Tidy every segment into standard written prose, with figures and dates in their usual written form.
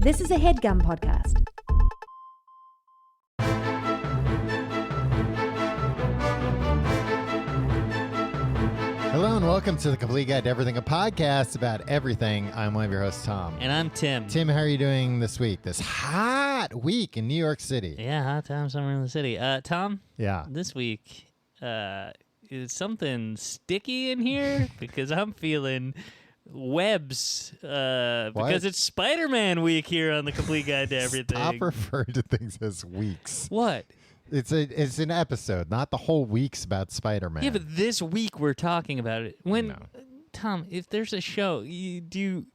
This is a HeadGum podcast. Hello and welcome to the Complete Guide to Everything, a podcast about everything. I'm one of your hosts, Tom. And I'm Tim. Tim, how are you doing this week? This hot week in New York City. Yeah, hot time somewhere in the city. Tom? Yeah. This week, is something sticky in here? Because I'm feeling webs. Because it's Spider-Man week here on the Complete Guide to Everything. Stop referring to things as weeks. What? It's an episode, not the whole week's about Spider-Man. Yeah, but this week we're talking about it. No. Tom, if there's a show, when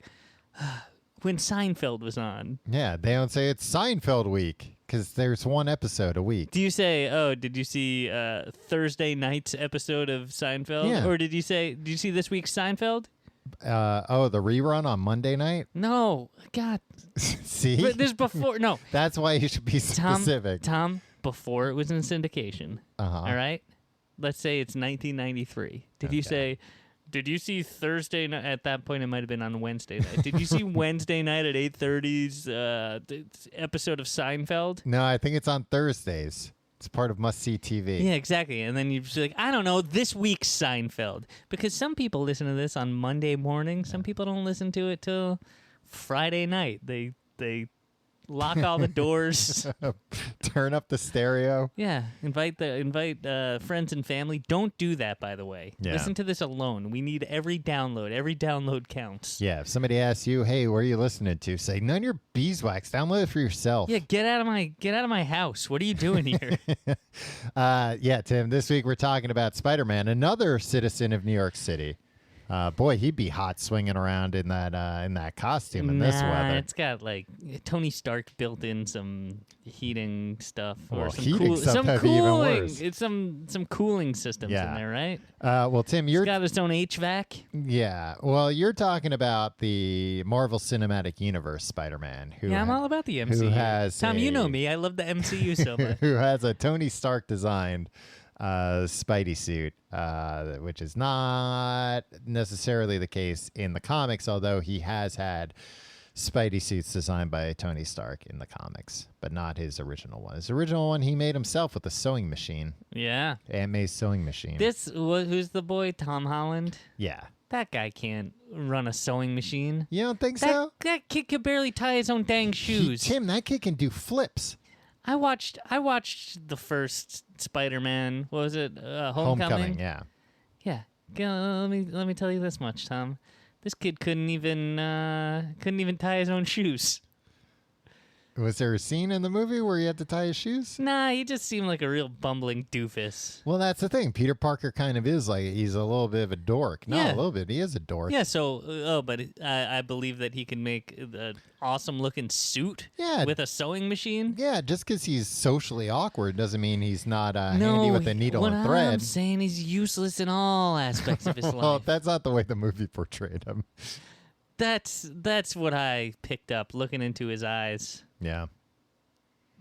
Seinfeld was on. Yeah, they don't say it's Seinfeld week because there's one episode a week. Do you say, did you see Thursday night's episode of Seinfeld? Yeah. Or did you see this week's Seinfeld? The rerun on Monday night? No. God. See? But there's before. No. That's why you should be specific. Tom, before it was in syndication. Uh-huh. All right? Let's say it's 1993. Did you see Thursday night? At that point, it might have been on Wednesday night. Did you see Wednesday night at 8:30's episode of Seinfeld? No, I think it's on Thursdays. It's part of must-see TV. Yeah, exactly. And then you're just like, I don't know, this week's Seinfeld. Because some people listen to this on Monday morning. Some people don't listen to it till Friday night. They lock all the doors. Turn up the stereo. Yeah, invite friends and family. Don't do that, by the way. Yeah. Listen to this alone. We need every download. Every download counts. Yeah, if somebody asks you, "Hey, where are you listening to?" Say, "None of your beeswax. Download it for yourself." Yeah, get out of my house. What are you doing here? Yeah, Tim. This week we're talking about Spider-Man, another citizen of New York City. Boy, he'd be hot swinging around in that costume in this weather. It's got like Tony Stark built in some heating stuff or Well, some heating stuff some that'd be even cooling. worse. It's some cooling systems in there, right? Well, Tim, It's got its own HVAC. Yeah. Well, you're talking about the Marvel Cinematic Universe Spider-Man. I'm all about the MCU. Who has Tom, you know me. I love the MCU so much. Who has a Tony Stark designed Spidey suit, which is not necessarily the case in the comics, although he has had Spidey suits designed by Tony Stark in the comics, but not his original one. His original one he made himself with a sewing machine. Yeah. Aunt May's sewing machine. Who's the boy? Tom Holland? Yeah. That guy can't run a sewing machine. You don't think so? That kid could barely tie his own dang shoes. Tim, that kid can do flips. I watched the first Spider-Man. What was it? Homecoming. Yeah. Yeah. Let me tell you this much, Tom. This kid couldn't even tie his own shoes. Was there a scene in the movie where he had to tie his shoes? Nah, he just seemed like a real bumbling doofus. Well, that's the thing. Peter Parker kind of is like, he's a little bit of a dork. No, Yeah. a little bit. He is a dork. Yeah, so, but I believe that he can make an awesome-looking suit with a sewing machine. Yeah, just because he's socially awkward doesn't mean he's not handy with a needle and What I'm thread. saying, he's useless in all aspects of his Well, life. that's not the way the movie portrayed him. That's what I picked up looking into his eyes. Yeah.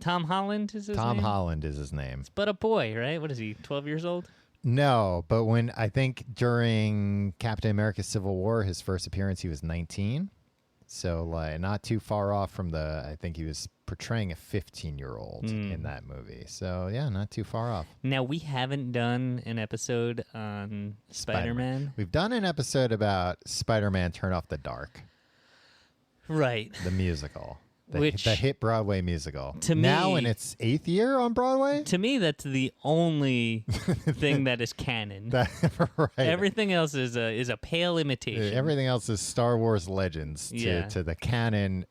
Tom Holland is his name? Tom Holland is his name. But a boy, right? What is he, 12 years old? No, but when I think during Captain America Civil War, his first appearance, he was 19. So, like, not too far off from I think he was portraying a 15-year-old in that movie. So, yeah, not too far off. Now, we haven't done an episode on Spider-Man. We've done an episode about Spider-Man Turn Off the Dark. Right. The musical. The hit Broadway musical. To me, now in its 8th year on Broadway? To me, that's the only thing that is canon. Right. Everything else is a pale imitation. Everything else is Star Wars Legends to the canon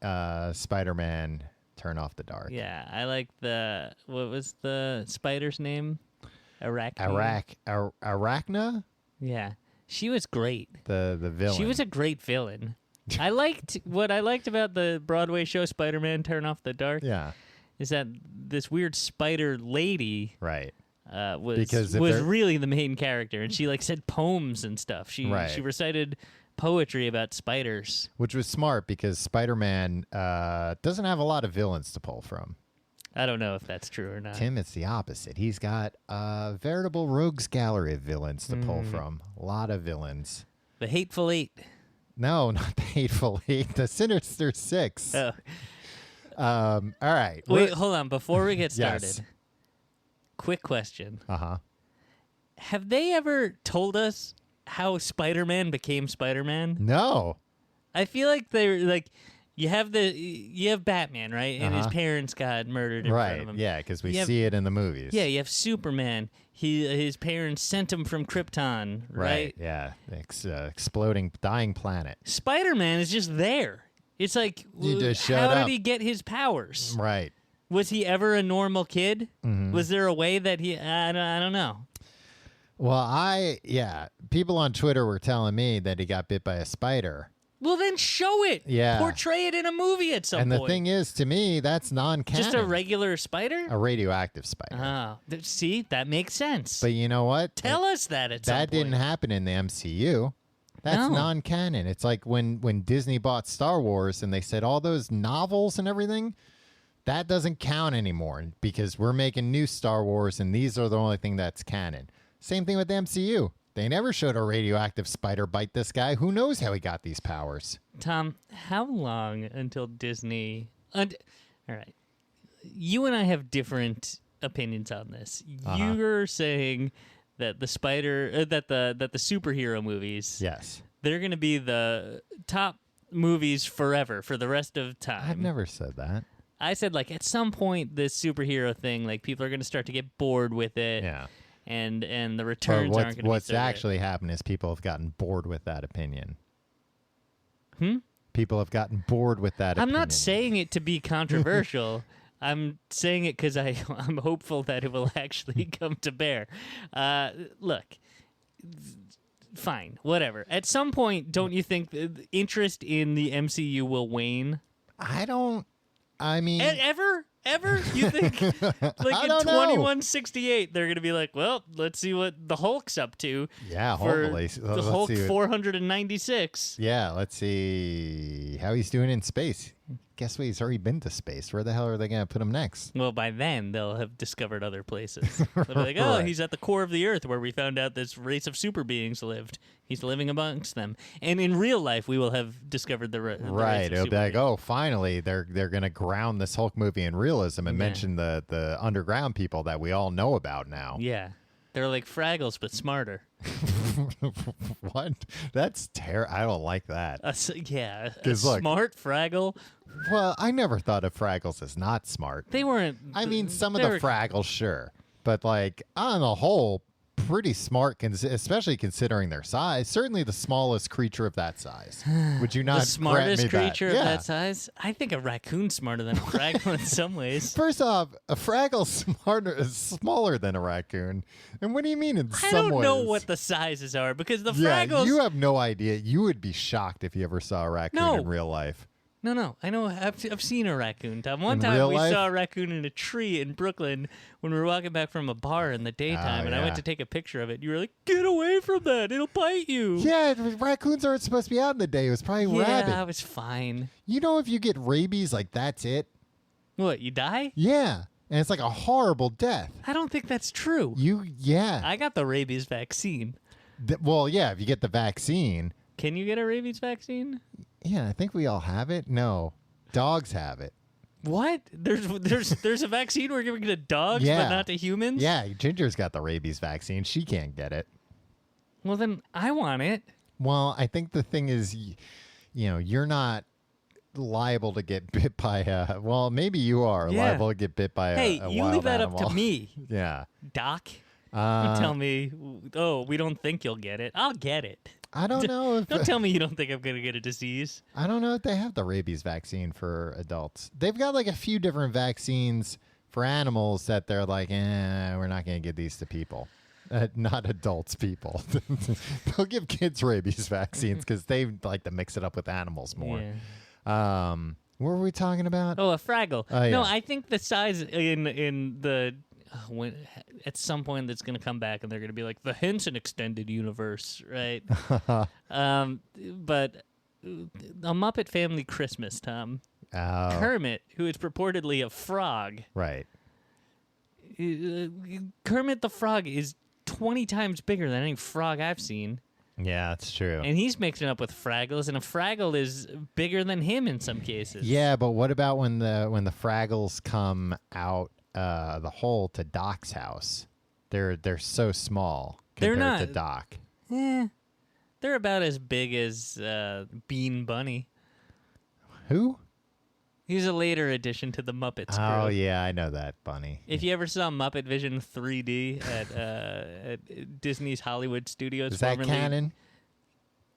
Spider-Man Turn Off the Dark. Yeah, I like what was the spider's name? Arachna? Yeah. She was great. The villain. She was a great villain. What I liked about the Broadway show Spider-Man Turn Off the Dark is that this weird spider lady was really the main character, and she like said poems and stuff. She recited poetry about spiders. Which was smart because Spider-Man doesn't have a lot of villains to pull from. I don't know if that's true or not. Tim, it's the opposite. He's got a veritable rogues gallery of villains to pull from. A lot of villains. The Hateful Eight. No, not the Hateful Eight. The Sinister Six. Oh. All right. Wait, hold on. Before we get started, Yes. Quick question. Uh-huh. Have they ever told us how Spider-Man became Spider-Man? No. I feel like they're like, you have Batman, right? And his parents got murdered in front of him. Yeah, because we see it in the movies. Yeah, you have Superman. His parents sent him from Krypton, right? Yeah. Exploding, dying planet. Spider-Man is just there. It's like, You just showed how up. did he get his powers? Right. Was he ever a normal kid? Mm-hmm. Was there a way that I don't know. Well, people on Twitter were telling me that he got bit by a spider. Well, then show it. Yeah. Portray it in a movie at some point. And the thing is, to me, that's non-canon. Just a regular spider? A radioactive spider. Oh, see, that makes sense. But you know what? Tell us that at some point. That didn't happen in the MCU. That's non-canon. It's like when Disney bought Star Wars and they said all those novels and everything, that doesn't count anymore because we're making new Star Wars and these are the only thing that's canon. Same thing with the MCU. They never showed a radioactive spider bite this guy. Who knows how he got these powers? Tom, how long until Disney... all right. You and I have different opinions on this. You're saying that the that the superhero movies... Yes. They're going to be the top movies forever, for the rest of time. I've never said that. I said, like, at some point, this superhero thing, like, people are going to start to get bored with it. Yeah. And the returns aren't going to be What's so actually happened is people have gotten bored with that opinion. Hmm? People have gotten bored with that opinion. I'm not saying it to be controversial. I'm saying it because I'm hopeful that it will actually come to bear. Look, fine, whatever. At some point, don't you think the interest in the MCU will wane? I mean... Ever? You think? Like in 2168, they're going to be like, well, let's see what the Hulk's up to. Yeah, hopefully. The Hulk 496. Yeah, let's see how he's doing in space. Guess what? He's already been to space. Where the hell are they going to put him next? Well, by then, they'll have discovered other places. They'll be like, oh, he's at the core of the Earth where we found out this race of super beings lived. He's living amongst them. And in real life, we will have discovered the race of It'll be like, beings. oh, finally, they're going to ground this Hulk movie in realism and mention the underground people that we all know about now. Yeah. They're like Fraggles, but smarter. What? That's terrible. I don't like that. A look, smart Fraggle. Well, I never thought of Fraggles as not smart. They weren't. I mean, some of the Fraggles, sure. But, like, on the whole, pretty smart, especially considering their size. Certainly the smallest creature of that size. Would you not the smartest creature of Yeah. that size? I think a raccoon's smarter than a Fraggle in some ways. First off, a Fraggle's smaller than a raccoon. And what do you mean in some ways? I don't know what the sizes are because the Fraggles... you have no idea. You would be shocked if you ever saw a raccoon in real life. No. I know. I've seen a raccoon, Tom. One time we saw a raccoon in a tree in Brooklyn when we were walking back from a bar in the daytime, and I went to take a picture of it. You were like, get away from that. It'll bite you. Yeah, raccoons aren't supposed to be out in the day. It was probably rabid. Yeah, it was fine. You know, if you get rabies, like, that's it. What, you die? Yeah. And it's like a horrible death. I don't think that's true. I got the rabies vaccine. Well, yeah, if you get the vaccine. Can you get a rabies vaccine? Yeah, I think we all have it. No, dogs have it. What? There's a vaccine we're giving to dogs, but not to humans? Yeah, Ginger's got the rabies vaccine. She can't get it. Well, then I want it. Well, I think the thing is, you're not liable to get bit by a... Well, maybe you are liable to get bit by a wild animal. Hey, you leave that up to me. Yeah. Doc, you tell me, we don't think you'll get it. I'll get it. I don't know if... Don't tell me you don't think I'm going to get a disease. I don't know if they have the rabies vaccine for adults. They've got like a few different vaccines for animals that they're like, we're not going to give these to people. Not adults, people. They'll give kids rabies vaccines because they like to mix it up with animals more. Yeah. What were we talking about? Oh, a Fraggle. Yeah. No, I think the size in the... when at some point that's going to come back and they're going to be like the Henson extended universe, right? But a Muppet Family Christmas, Tom. Oh. Kermit, who is purportedly a frog. Right. Kermit the Frog is 20 times bigger than any frog I've seen. Yeah, that's true. And he's mixing up with Fraggles, and a Fraggle is bigger than him in some cases. Yeah, but what about when the Fraggles come out the hole to Doc's house? They're so small compared to Doc. They're about as big as Bean Bunny. Who? He's a later addition to the Muppets crew. Oh, yeah, I know that bunny. If you ever saw Muppet Vision 3D at Disney's Hollywood Studios. Is that canon?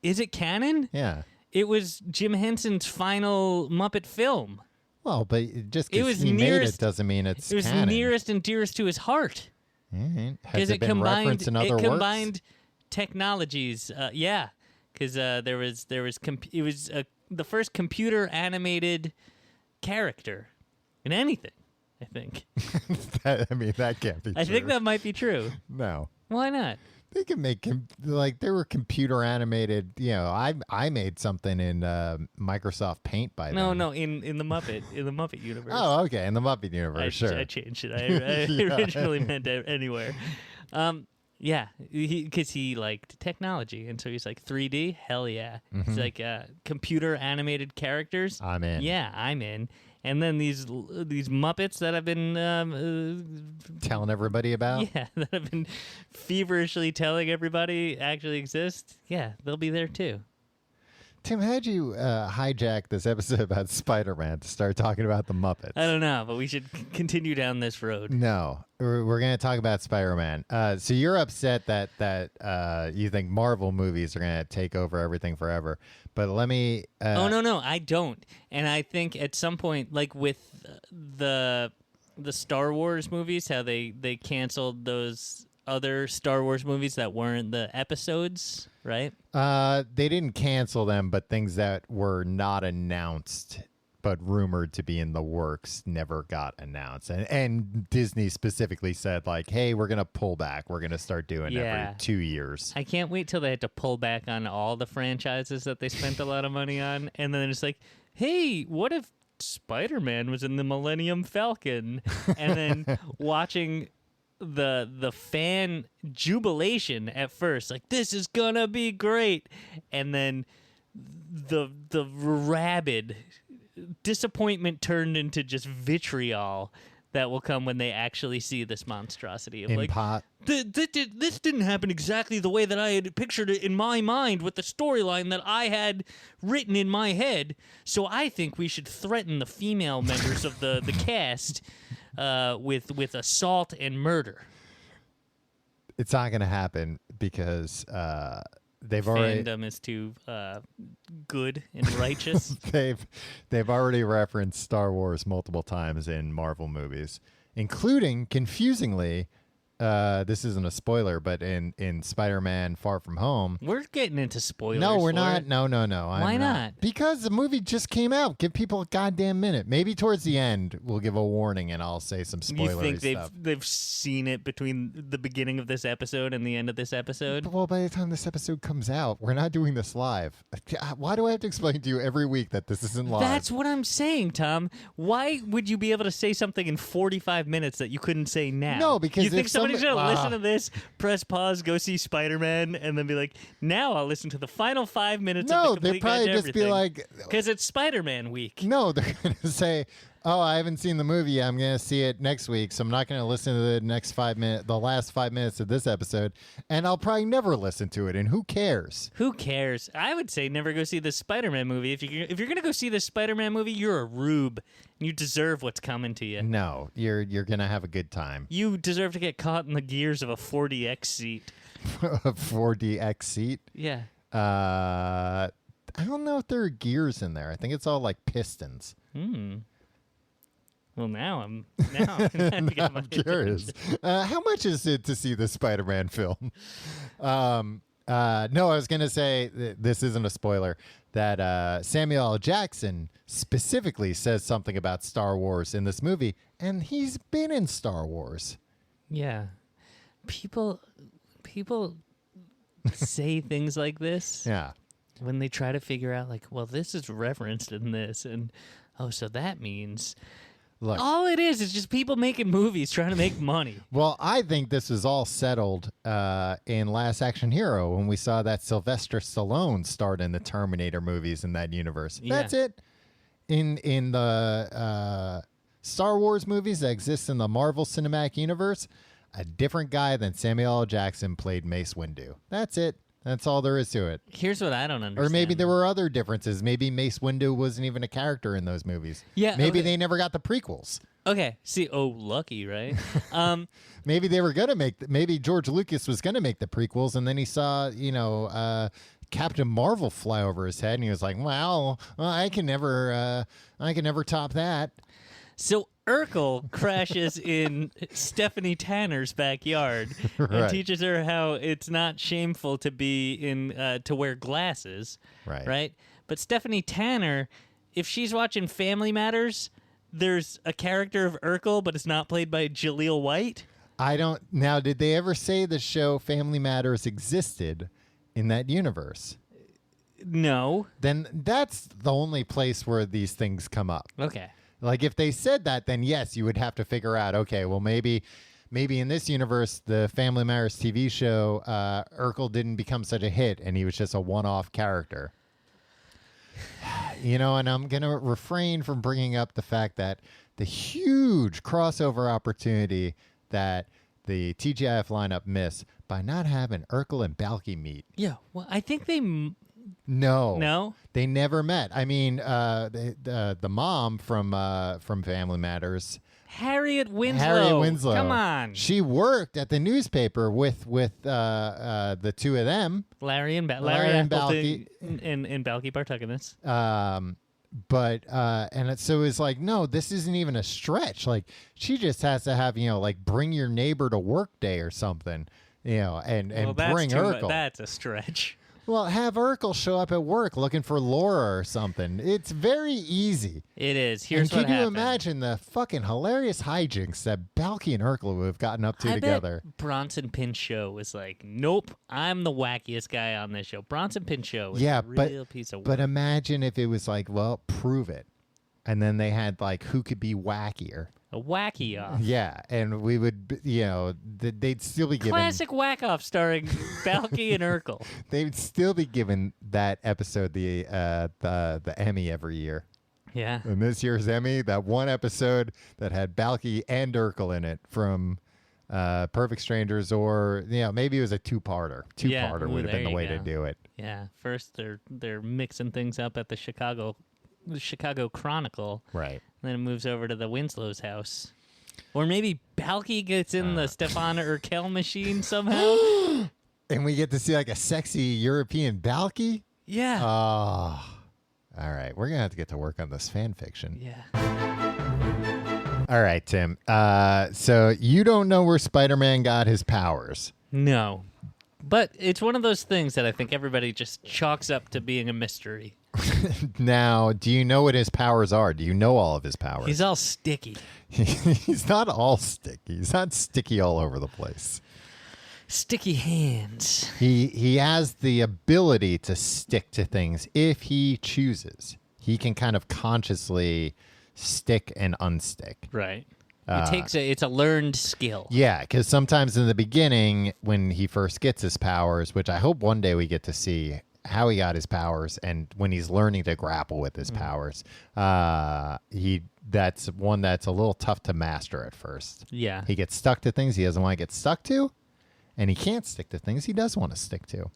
Is it canon? Yeah. It was Jim Henson's final Muppet film. Well, but just because he made it doesn't mean it's canon. It was nearest and dearest to his heart. Has it been referenced in other works? It combined technologies. Yeah, because it was the first computer animated character in anything, I think. That can't be true. I think that might be true. No. Why not? They can make they were computer animated. You know, I made something in Microsoft Paint by then. No, in the Muppet universe. Oh, okay, in the Muppet universe, sure. I changed it. I originally meant anywhere. Yeah, because he liked technology, and so he's like 3D. Hell yeah! He's like computer animated characters. I'm in. Yeah, I'm in. And then these Muppets that I've been telling everybody about. Yeah, that I've been feverishly telling everybody actually exist. Yeah, they'll be there too. Tim, how'd you hijack this episode about Spider-Man to start talking about the Muppets? I don't know, but we should continue down this road. No, we're going to talk about Spider-Man. So you're upset that you think Marvel movies are going to take over everything forever. But let me... Oh, no, I don't. And I think at some point, like with the Star Wars movies, how they canceled those other Star Wars movies that weren't the episodes, right? They didn't cancel them, but things that were not announced but rumored to be in the works never got announced. And Disney specifically said, like, hey, we're going to pull back. We're going to start doing every 2 years. I can't wait till they had to pull back on all the franchises that they spent a lot of money on. And then it's like, hey, what if Spider-Man was in the Millennium Falcon? And then watching the fan jubilation at first, like, this is gonna be great, and then the rabid disappointment turned into just vitriol that will come when they actually see this monstrosity of this didn't happen exactly the way that I had pictured it in my mind with the storyline that I had written in my head, so I think we should threaten the female members of the cast with assault and murder. It's not going to happen because fandom is too good and righteous. They've already referenced Star Wars multiple times in Marvel movies, including, confusingly, this isn't a spoiler, but in Spider-Man Far From Home. We're getting into spoilers. No, we're not. No. Why not? Because the movie just came out. Give people a goddamn minute. Maybe towards the end we'll give a warning and I'll say some spoilery stuff. You think they've seen it between the beginning of this episode and the end of this episode? Well, by the time this episode comes out, we're not doing this live. Why do I have to explain to you every week that this isn't live? That's what I'm saying, Tom. Why would you be able to say something in 45 minutes that you couldn't say now? No, because you think somebody's going to listen to this, press pause, go see Spider-Man, and then be like, now I'll listen to the final 5 minutes of the complete guide to everything. No, they probably just be like... Because it's Spider-Man week. No, they're going to say, oh, I haven't seen the movie yet. I'm going to see it next week, so I'm not going to listen to the last 5 minutes of this episode, and I'll probably never listen to it, and who cares? Who cares? I would say never go see the Spider-Man movie. If you're going to go see the Spider-Man movie, you're a rube. You deserve what's coming to you. No, you're going to have a good time. You deserve to get caught in the gears of a 4DX seat. A 4DX seat? Yeah. I don't know if there are gears in there. I think it's all like pistons. Well, now I'm curious. How much is it to see the Spider-Man film? No, I was going to say, this isn't a spoiler, that Samuel L. Jackson specifically says something about Star Wars in this movie, and he's been in Star Wars. Yeah. People say things like this. Yeah. When they try to figure out, like, well, this is referenced in this, and, oh, so that means... Look, all it is just people making movies trying to make money. Well, I think this was all settled in Last Action Hero when we saw that Sylvester Stallone starred in the Terminator movies in that universe. Yeah. That's it. In the Star Wars movies that exist in the Marvel Cinematic Universe, a different guy than Samuel L. Jackson played Mace Windu. That's it. That's all there is to it. Here's what I don't understand. Or maybe there were other differences. Maybe Mace Windu wasn't even a character in those movies. Yeah. Maybe they never got the prequels. Okay. See, lucky, right? Maybe they were going to maybe George Lucas was going to make the prequels, and then he saw, Captain Marvel fly over his head, and he was like, well, I can never top that. So Urkel crashes in Stephanie Tanner's backyard and teaches her how it's not shameful to be to wear glasses. Right. But Stephanie Tanner, if she's watching Family Matters, there's a character of Urkel, but it's not played by Jaleel White. Now, did they ever say the show Family Matters existed in that universe? No. Then that's the only place where these things come up. Okay. Like, if they said that, then yes, you would have to figure out, okay, well, maybe in this universe, the Family Matters TV show, Urkel didn't become such a hit, and he was just a one-off character. And I'm going to refrain from bringing up the fact that the huge crossover opportunity that the TGIF lineup missed by not having Urkel and Balky meet. Yeah, well, I think they... No, they never met. I mean, the mom from Family Matters, Harriet Winslow. Come on, she worked at the nursepaper with the two of them, Larry and Balky and Balky Bartukinus. So it's like, no, this isn't even a stretch. Like, she just has to have bring your neighbor to work day or something, and bring Urkel. That's a stretch. Well, have Urkel show up at work looking for Laura or something. It's very easy. It is. Here's what happened. Can you imagine the fucking hilarious hijinks that Balky and Urkel would have gotten up to together? Bet Bronson Pinchot was like, nope, I'm the wackiest guy on this show. Bronson Pinchot was a real piece of work. But imagine if it was like, well, prove it. And then they had who could be wackier. A wacky off. Yeah, and we would, they'd still be given... Classic whack off starring Balky and Urkel. They'd still be given that episode the Emmy every year. Yeah. And this year's Emmy, that one episode that had Balky and Urkel in it from Perfect Strangers, or maybe it was a two-parter. Two-parter would have been the way to do it. Yeah. First, they're mixing things up at the Chicago Chronicle. Right. Then it moves over to the Winslow's house. Or maybe Balky gets in the Stefana Urkel machine somehow. And we get to see a sexy European Balky? Yeah. Oh. All right. We're going to have to get to work on this fan fiction. Yeah. All right, Tim. So you don't know where Spider-Man got his powers. No. But it's one of those things that I think everybody just chalks up to being a mystery. Now, do you know what his powers are? Do you know all of his powers? He's all sticky. He's not all sticky. He's not sticky all over the place. Sticky hands. He has the ability to stick to things if he chooses. He can kind of consciously stick and unstick. Right. It's a learned skill. Yeah, because sometimes in the beginning, when he first gets his powers, which I hope one day we get to see how he got his powers, and when he's learning to grapple with his powers, that's one that's a little tough to master at first. Yeah. He gets stuck to things he doesn't want to get stuck to, and he can't stick to things he does want to stick to.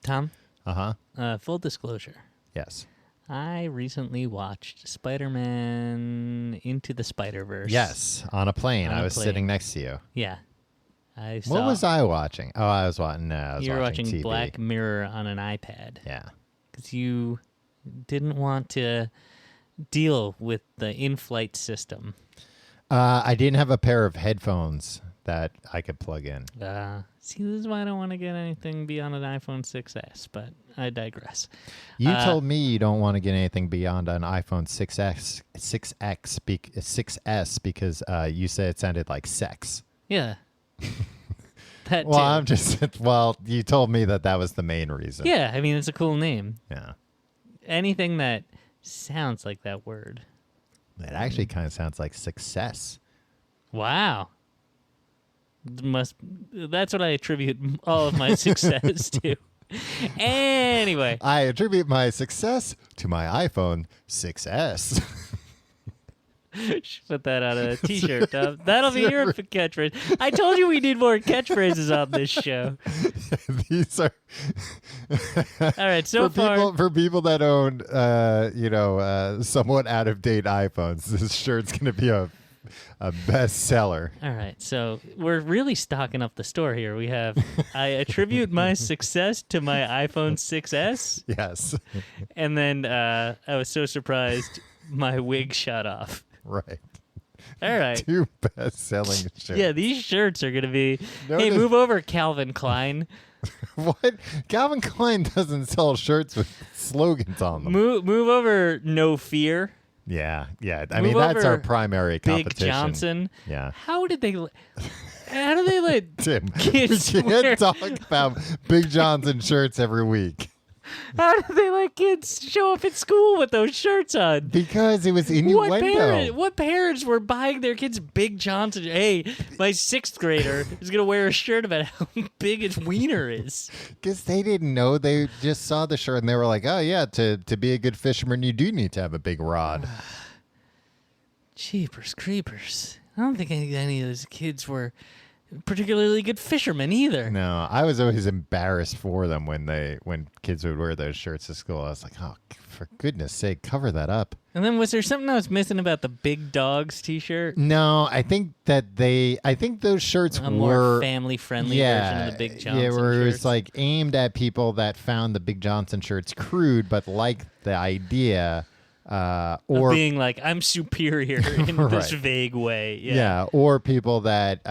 Tom? Uh-huh. Full disclosure. Yes. I recently watched Spider-Man Into the Spiderverse. Yes, on a plane. I was sitting next to you. Yeah. What was I watching? Oh, I was watching You were watching TV. Black Mirror on an iPad. Yeah. Because you didn't want to deal with the in-flight system. I didn't have a pair of headphones that I could plug in. See, this is why I don't want to get anything beyond an iPhone 6S, but I digress. You told me you don't want to get anything beyond an iPhone 6S because you said it sounded like sex. Yeah. That well, you told me that was the main reason. Yeah, I mean, it's a cool name. Yeah. Anything that sounds like that word. It actually kind of sounds like success. Wow. That's what I attribute all of my success to. Anyway. I attribute my success to my iPhone 6S. Should put that on a t-shirt, Tom. That'll be your catchphrase. I told you we need more catchphrases on this show. These are all right. So for people that own, somewhat out of date iPhones, this shirt's going to be a bestseller. All right. So we're really stocking up the store here. We have I attribute my success to my iPhone 6S. Yes. And then I was so surprised my wig shot off. Right. All right. 2 best-selling shirts. Yeah, these shirts are going to be... Hey, move over, Calvin Klein. What? Calvin Klein doesn't sell shirts with slogans on them. Move over, No Fear. Yeah. I mean, that's our primary competition. Big Johnson. Yeah. How do they let Tim, kids we can't talk about Big Johnson shirts every week. How do they let kids show up at school with those shirts on? Because it was innuendo. What parents were buying their kids Big Johnson? Hey, my 6th grader is going to wear a shirt about how big his wiener is. Because they didn't know. They just saw the shirt and they were like, oh, yeah, to be a good fisherman, you do need to have a big rod. Jeepers creepers. I don't think any of those kids were particularly good fishermen either. No, I was always embarrassed for them when kids would wear those shirts to school. I was like, oh, for goodness sake, cover that up. And then was there something I was missing about the Big Dogs t-shirt? No, I think those shirts were more family-friendly version of the Big Johnson Yeah, where it was shirts. like aimed at people that found the Big Johnson shirts crude, but liked the idea or of being like, I'm superior in right. this vague way. Yeah, or people that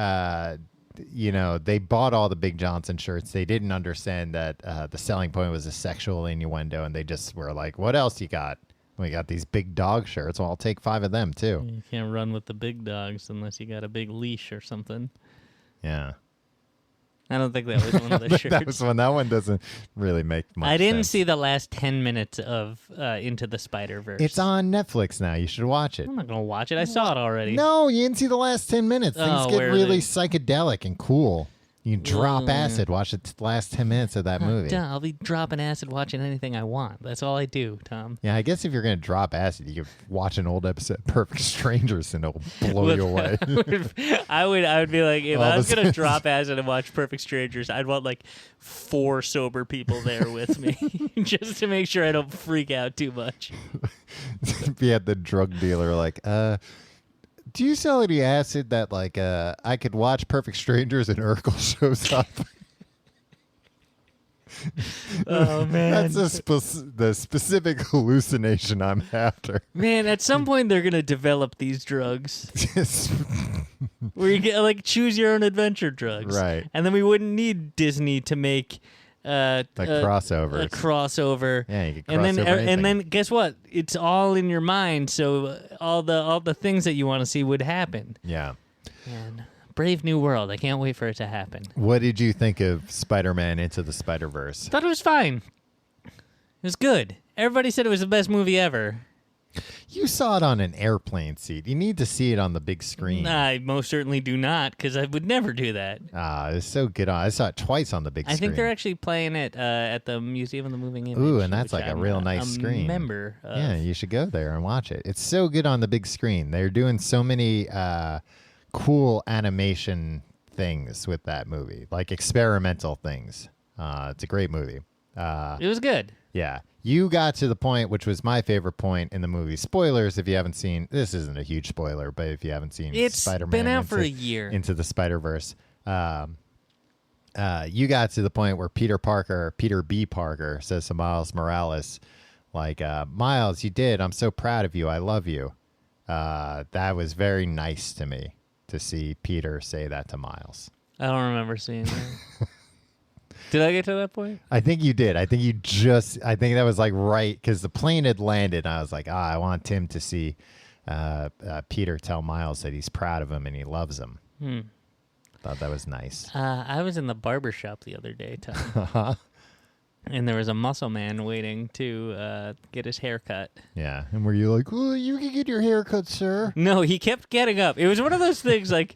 they bought all the Big Johnson shirts. They didn't understand that the selling point was a sexual innuendo, and they just were like, what else you got? We got these big dog shirts. Well, I'll take 5 of them, too. You can't run with the big dogs unless you got a big leash or something. Yeah. I don't think that was one of the shirts. That one doesn't really make much sense. I didn't see the last 10 minutes of Into the Spiderverse. It's on Netflix now. You should watch it. I'm not going to watch it. I saw it already. No, you didn't see the last 10 minutes. Things get really psychedelic and cool. You drop acid. Watch the last 10 minutes of that movie. I'll be dropping acid watching anything I want. That's all I do, Tom. Yeah, I guess if you're going to drop acid, you could watch an old episode of Perfect Strangers and it'll blow you away. I would be like, if I was going to drop acid and watch Perfect Strangers, I'd want like 4 sober people there with me just to make sure I don't freak out too much. Be at the drug dealer like, do you sell any acid that like I could watch Perfect Strangers and Urkel shows up? Oh man, that's the specific hallucination I'm after. Man, at some point they're gonna develop these drugs where you get like choose your own adventure drugs, right? And then we wouldn't need Disney to make crossovers. A crossover. Yeah, you could cross over anything. And then guess what? It's all in your mind, so all the things that you want to see would happen. Yeah. And Brave New World. I can't wait for it to happen. What did you think of Spider-Man Into the Spider-Verse? Thought it was fine. It was good. Everybody said it was the best movie ever. You saw it on an airplane seat. You need to see it on the big screen. I most certainly do not, because I would never do that. It's so good. I saw it twice on the big screen. I think they're actually playing it at the Museum of the Moving Image. Ooh, and that's like a real nice screen. Member of. Yeah, you should go there and watch it. It's so good on the big screen. They're doing so many cool animation things with that movie, like experimental things. It's a great movie. It was good. Yeah. You got to the point, which was my favorite point in the movie. Spoilers, if you haven't seen, this isn't a huge spoiler, but if you haven't seen Spider-Man been out for a year. Into the Spider-Verse, you got to the point where Peter B. Parker says to Miles Morales, like, Miles, you did. I'm so proud of you. I love you. That was very nice to me to see Peter say that to Miles. I don't remember seeing that. Did I get to that point? I think you did. I think that was like right because the plane had landed. And I was like, I want Tim to see Peter tell Miles that he's proud of him and he loves him. Thought that was nice. I was in the barber shop the other day, Tom. And there was a muscle man waiting to get his hair cut. Yeah. And were you like, oh, you can get your hair cut, sir? No, he kept getting up. It was one of those things like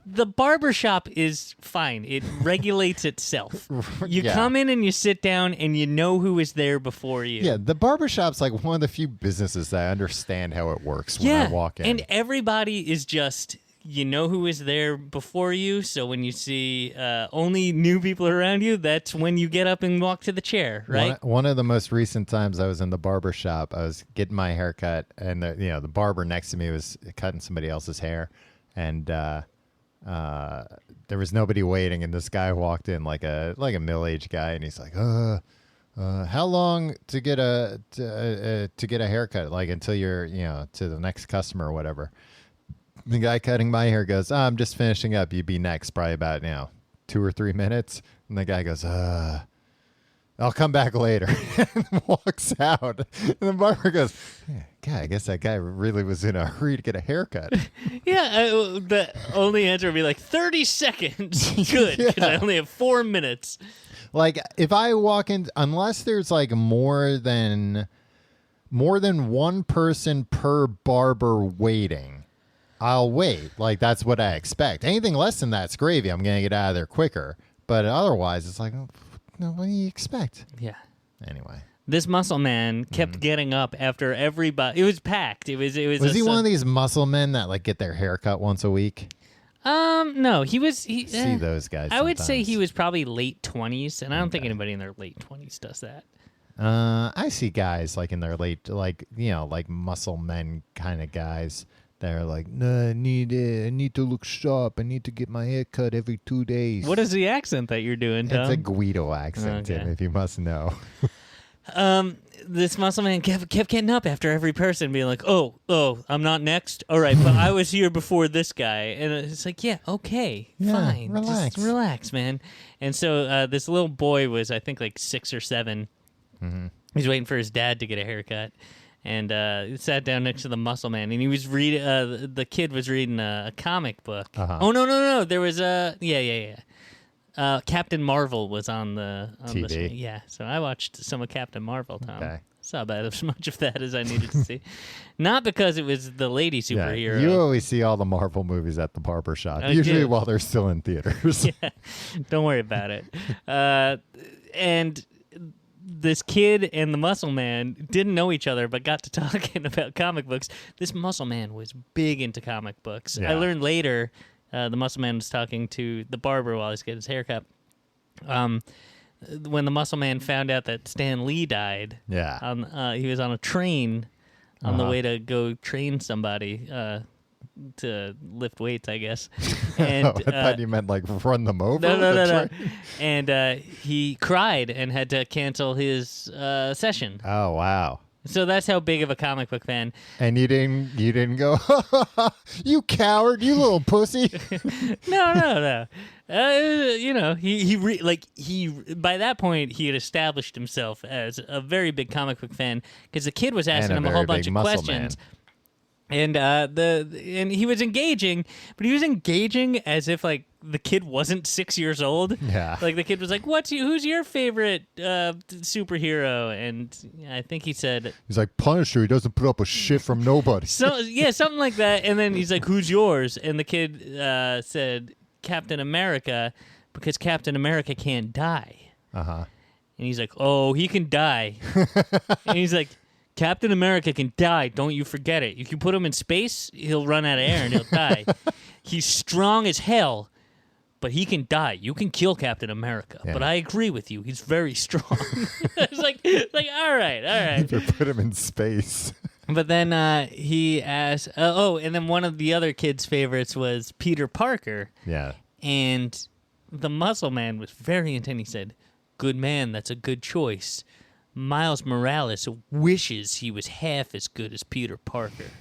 the barbershop is fine. It regulates itself. You come in and you sit down and you know who is there before you. Yeah, the barbershop's like one of the few businesses that I understand how it works when I walk in. And everybody is just... You know who is there before you, so when you see only new people around you, that's when you get up and walk to the chair, right? One of the most recent times I was in the barber shop, I was getting my hair cut, and the barber next to me was cutting somebody else's hair, and there was nobody waiting, and this guy walked in like a middle-aged guy, and he's like, how long to get a haircut, like until you're to the next customer or whatever. The guy cutting my hair goes, I'm just finishing up. You'd be next, probably about 2 or 3 minutes. And the guy goes, I'll come back later. And walks out. And the barber goes, God, I guess that guy really was in a hurry to get a haircut. The only answer would be like 30 seconds. Good, because I only have 4 minutes. Like if I walk in, unless there's like more than one person per barber waiting, I'll wait. Like, that's what I expect. Anything less than that's gravy. I'm going to get out of there quicker. But otherwise, it's like, what do you expect? Yeah. Anyway. This muscle man kept getting up after everybody. It was packed. Was he one of these muscle men that, like, get their hair cut once a week? No. He see those guys I would say he was probably late 20s, and I don't think anybody in their late 20s does that. I see guys, like, in their late, like muscle men kind of guys. They're like, no, I need to look sharp. I need to get my hair cut every 2 days. What is the accent that you're doing, Tom? It's a Guido accent, Tim, if you must know. This muscle man kept getting up after every person, being like, oh, I'm not next? All right, but I was here before this guy. And it's like, fine. Relax. Just relax, man. And so this little boy was, I think, like 6 or 7. Mm-hmm. He's waiting for his dad to get a haircut. And he sat down next to the muscle man, and he was reading. The kid was reading a comic book. Uh-huh. Oh no! There was Captain Marvel was on the TV. Yeah, so I watched some of Captain Marvel. Tom, okay. Saw about as much of that as I needed to see. Not because it was the lady superhero. Yeah, you always see all the Marvel movies at the barber shop, usually while they're still in theaters. Yeah, don't worry about it. And this kid and the muscle man didn't know each other, but got to talking about comic books. This muscle man was big into comic books. Yeah. I learned later the muscle man was talking to the barber while he's getting his haircut. When the muscle man found out that Stan Lee died, he was on a train on the way to go train somebody to lift weights, I guess. And I thought you meant like run them over. No. And he cried and had to cancel his session. Oh wow! So that's how big of a comic book fan. And you didn't go, you coward, you little pussy. No. He by that point he had established himself as a very big comic book fan because the kid was asking him a whole bunch of questions. Man. And he was engaging, but he was engaging as if like the kid wasn't 6 years old. Yeah, like the kid was like, "Who's your favorite superhero?" And I think he said he's like Punisher. He doesn't put up a shit from nobody. Something like that. And then he's like, "Who's yours?" And the kid said Captain America because Captain America can't die. And he's like, "Oh, he can die." And he's like, Captain America can die. Don't you forget it. You can put him in space, he'll run out of air and he'll die. He's strong as hell, but he can die. You can kill Captain America, but I agree with you. He's very strong. It's like all right. You could put him in space. But then he asked, and then one of the other kids' favorites was Peter Parker. Yeah. And the muscle man was very intent. He said, "Good man, that's a good choice. Miles Morales wishes he was half as good as Peter Parker."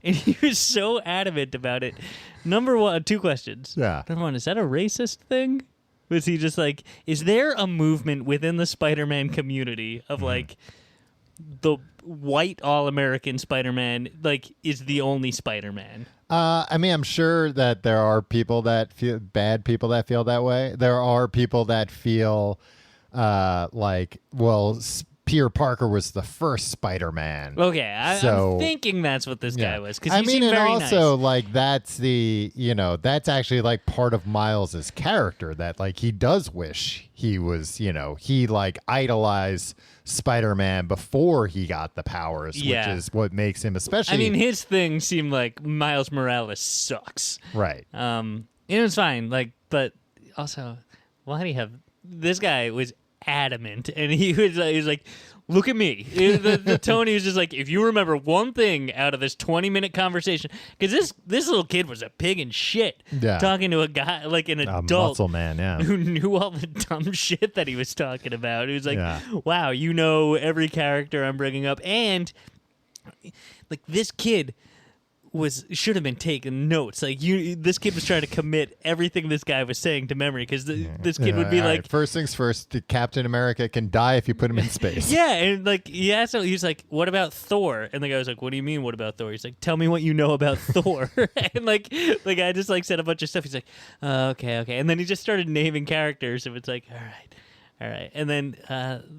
And he was so adamant about it. Number one, 2 questions. Yeah. Number one, is that a racist thing? Was he just like, is there a movement within the Spider-Man community of like the white all-American Spider-Man like is the only Spider-Man? I mean, I'm sure that there are people that feel bad people that feel that way. There are people that feel Peter Parker was the first Spider-Man. Okay, I'm thinking that's what this guy was. Because and also nice. Like that's that's actually like part of Miles's character that like he does wish he was he like idolized Spider-Man before he got the powers, which is what makes him especially. I mean, his thing seemed like Miles Morales sucks, right? It was fine, like, but also, why do you have this guy was adamant, and he was like, look at me. The Tony was just like, if you remember one thing out of this 20-minute conversation, because this little kid was a pig in shit, talking to a guy like an adult muscle man, who knew all the dumb shit that he was talking about. He was like, wow, you know every character I'm bringing up, and like this kid should have been taking notes. Like this kid was trying to commit everything this guy was saying to memory, because this kid would be like, first things first, Captain America can die if you put him in space. And like so he's like, what about Thor? And the guy was like, what do you mean, what about Thor? He's like, tell me what you know about Thor. And like the guy just like said a bunch of stuff. He's like, okay, and then he just started naming characters, and it's like, all right. And then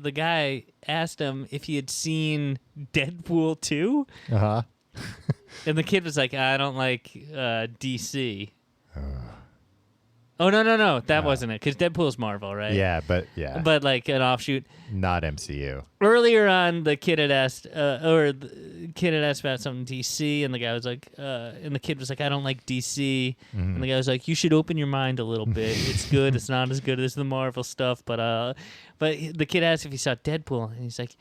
the guy asked him if he had seen Deadpool 2. And the kid was like, I don't like DC. Oh, no. That wasn't it. Because Deadpool's Marvel, right? Yeah. But like an offshoot. Not MCU. Earlier on, the kid had asked, about something DC, and the guy was like, and the kid was like, I don't like DC. Mm-hmm. And the guy was like, you should open your mind a little bit. It's good. It's not as good as the Marvel stuff. But the kid asked if he saw Deadpool, and he's like,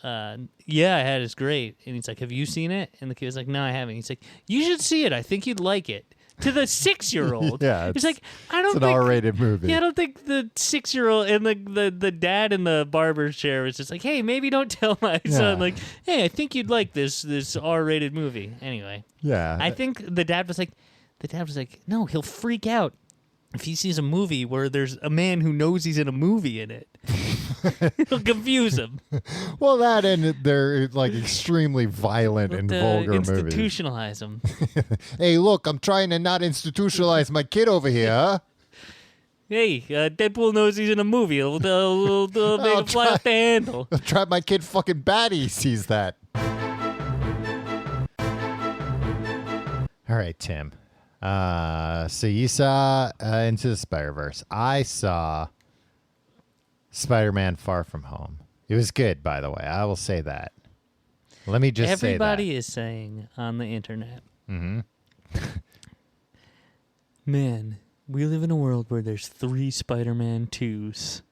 yeah, I had. It's great. And he's like, have you seen it? And the kid was like, no, I haven't. He's like, you should see it. I think you'd like it. To the 6-year-old. It's like, I don't think it's an R-rated movie. Yeah, I don't think the 6-year-old and the dad in the barber's chair was just like, hey, maybe don't tell my son, like, hey, I think you'd like this R-rated movie. Anyway. Yeah. I think the dad was like, no, he'll freak out if he sees a movie where there's a man who knows he's in a movie in it. It'll confuse him. Well, that and they're like extremely violent and vulgar movies. Institutionalize them. Hey, look, I'm trying to not institutionalize my kid over here. Hey, Deadpool knows he's in a movie. He'll make him fly off the handle. I'll try my kid fucking bad. He sees that. All right, Tim. So you saw Into the Spiderverse. I saw Spider-Man Far From Home. It was good, by the way. I will say that. Let me just say that. Everybody is saying on the internet, man, we live in a world where there's 3 Spider-Man 2s.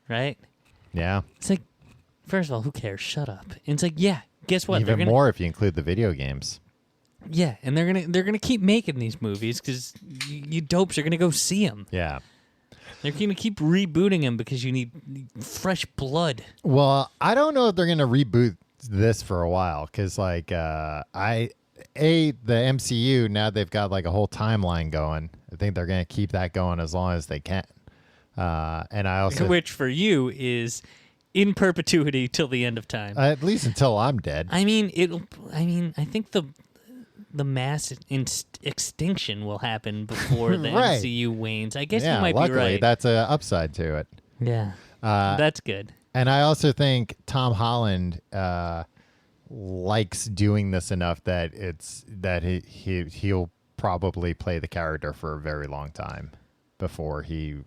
Right? Yeah. It's like, first of all, who cares? Shut up. And it's like, yeah, guess what? Even more if you include the video games. Yeah, and they're gonna keep making these movies because you dopes are gonna go see them. Yeah. They're going to keep rebooting him because you need fresh blood. Well, I don't know if they're going to reboot this for a while because, like, the MCU, now they've got, like, a whole timeline going. I think they're going to keep that going as long as they can. And I also... Which, for you, is in perpetuity till the end of time. At least until I'm dead. I think the mass extinction will happen before the right. MCU wanes. I guess you might luckily, be right. That's an upside to it. Yeah, that's good. And I also think Tom Holland likes doing this enough that he'll probably play the character for a very long time before he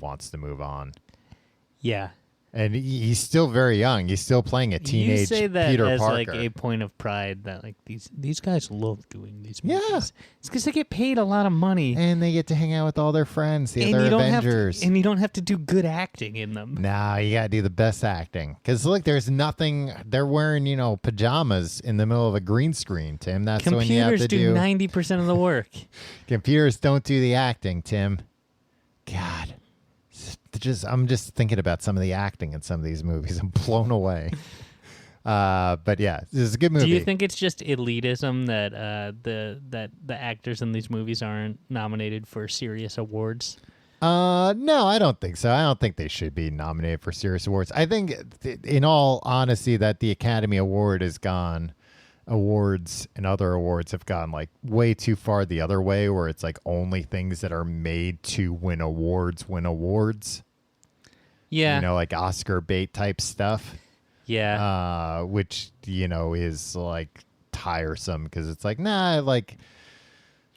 wants to move on. Yeah. And he's still very young. He's still playing a teenage You say that Peter as Parker. like a point of pride that like these guys love doing these movies. Yeah. It's because they get paid a lot of money. And they get to hang out with all their friends, the other Avengers. And you don't have to do good acting in them. No, you got to do the best acting. Because look, there's nothing. They're wearing, pajamas in the middle of a green screen, Tim. That's when you have to do. Computers do 90% of the work. Computers don't do the acting, Tim. God. I'm just thinking about some of the acting in some of these movies. I'm blown away. But yeah, this is a good movie. Do you think it's just elitism that the actors in these movies aren't nominated for serious awards? No, I don't think so. I don't think they should be nominated for serious awards. I think, in all honesty, that the Academy Award has gone. Awards and other awards have gone like way too far the other way, where it's like only things that are made to win awards. Yeah. Like Oscar bait type stuff. Yeah. Which, is like tiresome because it's like, nah, like,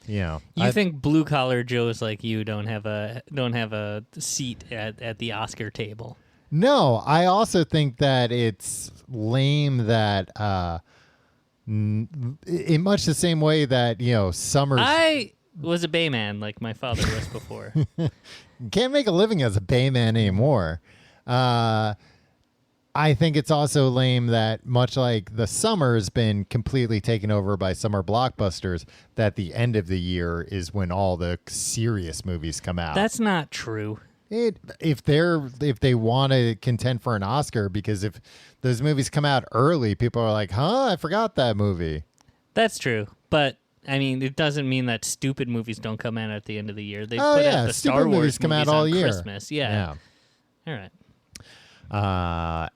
you think blue collar Joes like you don't have a seat at the Oscar table. No, I also think that it's lame that in much the same way that, Summers. I was a Bayman like my father was before. Can't make a living as a Bayman anymore. I think it's also lame that much like the summer's been completely taken over by summer blockbusters, that the end of the year is when all the serious movies come out. That's not true. If they want to contend for an Oscar, because if those movies come out early, people are like, I forgot that movie. That's true. But I mean, it doesn't mean that stupid movies don't come out at the end of the year. They put out the Star Wars movies come out all year. Christmas. Yeah. All right.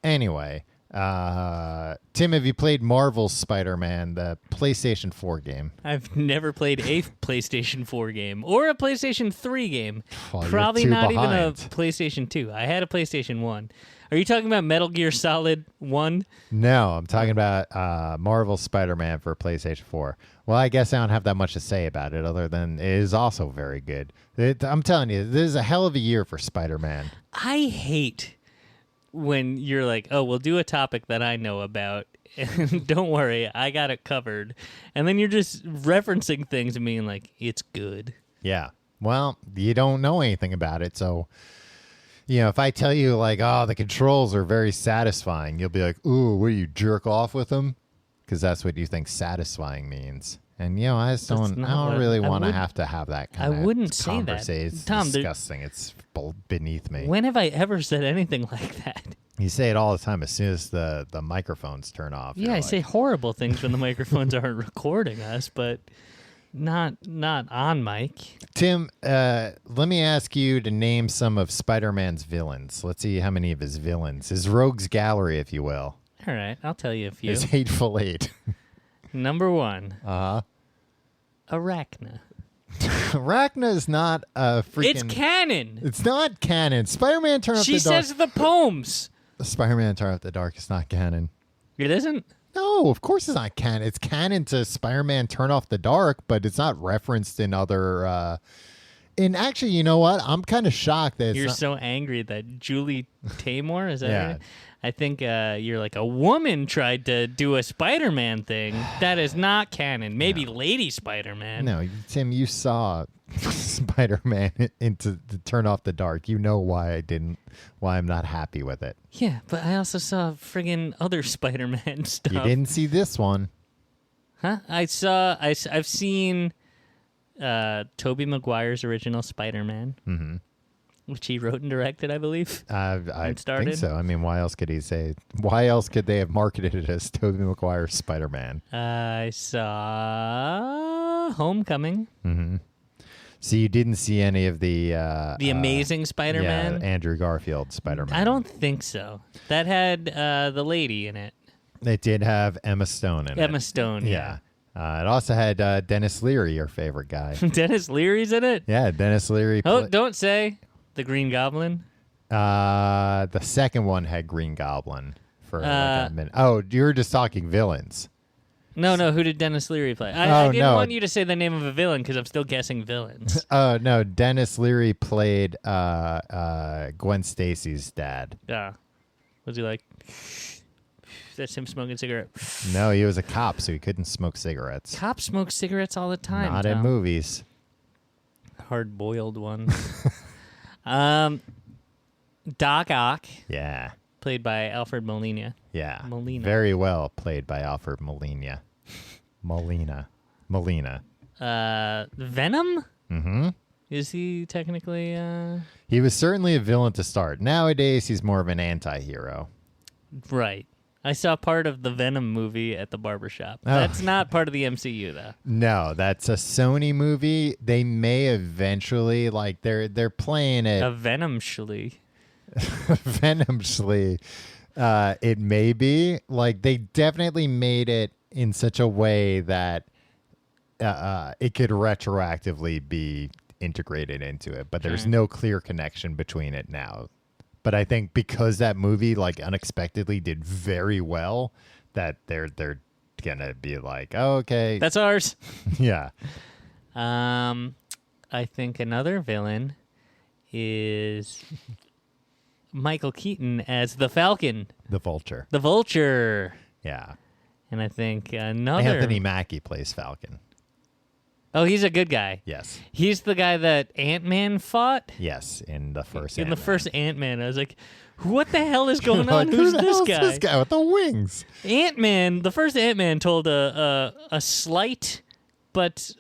Anyway, Tim, have you played Marvel's Spider-Man, the PlayStation 4 game? I've never played a PlayStation 4 game or a PlayStation 3 game. Well, probably not even a PlayStation 2. I had a PlayStation 1. Are you talking about Metal Gear Solid 1? No, I'm talking about Marvel's Spider-Man for PlayStation 4. Well, I guess I don't have that much to say about it other than it is also very good. I'm telling you, this is a hell of a year for Spider-Man. I hate when you're like, oh, we'll do a topic that I know about, and don't worry, I got it covered. And then you're just referencing things and being like, it's good. Yeah. Well, you don't know anything about it, so, if I tell you, like, oh, the controls are very satisfying, you'll be like, ooh, will you jerk off with them? Because that's what you think satisfying means. And, I just don't really want to have that kind of I wouldn't say that. It's Tom, disgusting. It's beneath me. When have I ever said anything like that? You say it all the time as soon as the microphones turn off. Yeah, I say horrible things when the microphones aren't recording us, but not on mic. Tim, let me ask you to name some of Spider-Man's villains. Let's see how many of his villains. His rogues gallery, if you will. All right, I'll tell you a few. His Hateful Eight. Number 1. Arachna. Arachna is not a freaking... It's canon. It's not canon. Spider-Man Turn Off the Dark... She says the poems. Spider-Man Turn Off the Dark is not canon. It isn't? No, of course it's not canon. It's canon to Spider-Man Turn Off the Dark, but it's not referenced in other... And actually, you know what? I'm kind of shocked that you're so angry that Julie Taymor, is that right? I think you're like, a woman tried to do a Spider-Man thing. That is not canon. Maybe Lady Spider-Man. No, Tim, you saw Spider-Man into Turn Off the Dark. You know why I'm not happy with it. Yeah, but I also saw friggin' other Spider-Man stuff. You didn't see this one. Huh? I've seen Tobey Maguire's original Spider-Man, which he wrote and directed, I believe. I think so. I mean, why else could he say? Why else could they have marketed it as Tobey Maguire's Spider-Man? I saw Homecoming. So you didn't see any of the Amazing Spider-Man? Yeah, Andrew Garfield Spider-Man. I don't think so. That had the lady in it. It did have Emma Stone in it. Emma Stone, yeah. It also had Dennis Leary, your favorite guy. Dennis Leary's in it? Yeah, Dennis Leary. Don't say the Green Goblin. The second one had Green Goblin for like a minute. Oh, you were just talking villains. No, who did Dennis Leary play? I didn't want you to say the name of a villain because I'm still guessing villains. Oh, no, Dennis Leary played Gwen Stacy's dad. Yeah. Was he like... That's him smoking a cigarette. No, he was a cop, so he couldn't smoke cigarettes. Cops smoke cigarettes all the time. Not in movies. Hard-boiled one. Doc Ock. Yeah. Played by Alfred Molina. Yeah. Molina. Very well played by Alfred Molina. Molina. Venom? Mm-hmm. Is he technically... He was certainly a villain to start. Nowadays, he's more of an anti-hero. Right. I saw part of the Venom movie at the barbershop. Oh. That's not part of the MCU, though. No, that's a Sony movie. They may eventually, like, they're playing it. A Venomshly. Venomshly. It may be. Like, they definitely made it in such a way that it could retroactively be integrated into it. But there's no clear connection between it now. But I think because that movie like unexpectedly did very well, that they're gonna be like, oh, okay, that's ours. Yeah. I think another villain is Michael Keaton as the Falcon. The Vulture. The Vulture. Yeah. And I think another... Anthony Mackie plays Falcon. Oh, he's a good guy. Yes. He's the guy that Ant-Man fought? Yes, in the first In Ant-Man. the first Ant-Man. I was like, what the hell is going on? Like, Who's who the this hell's guy? this guy with the wings? Ant-Man, the first Ant-Man told a slight but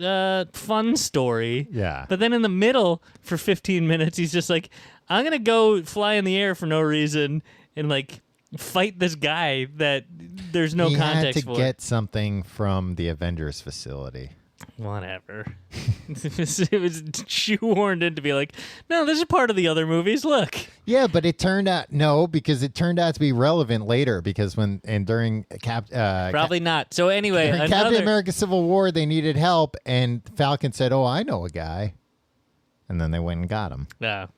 fun story. Yeah. But then in the middle, for 15 minutes, he's just like, I'm going to go fly in the air for no reason and, like, fight this guy that there's no context for. He had to get something from the Avengers facility. Whatever. It was shoehorned in to be like, no, this is part of the other movies. Look. Yeah, but it turned out because it turned out to be relevant later because during probably not. So anyway, Captain America: Civil War, they needed help, and Falcon said, "Oh, I know a guy," and then they went and got him. No,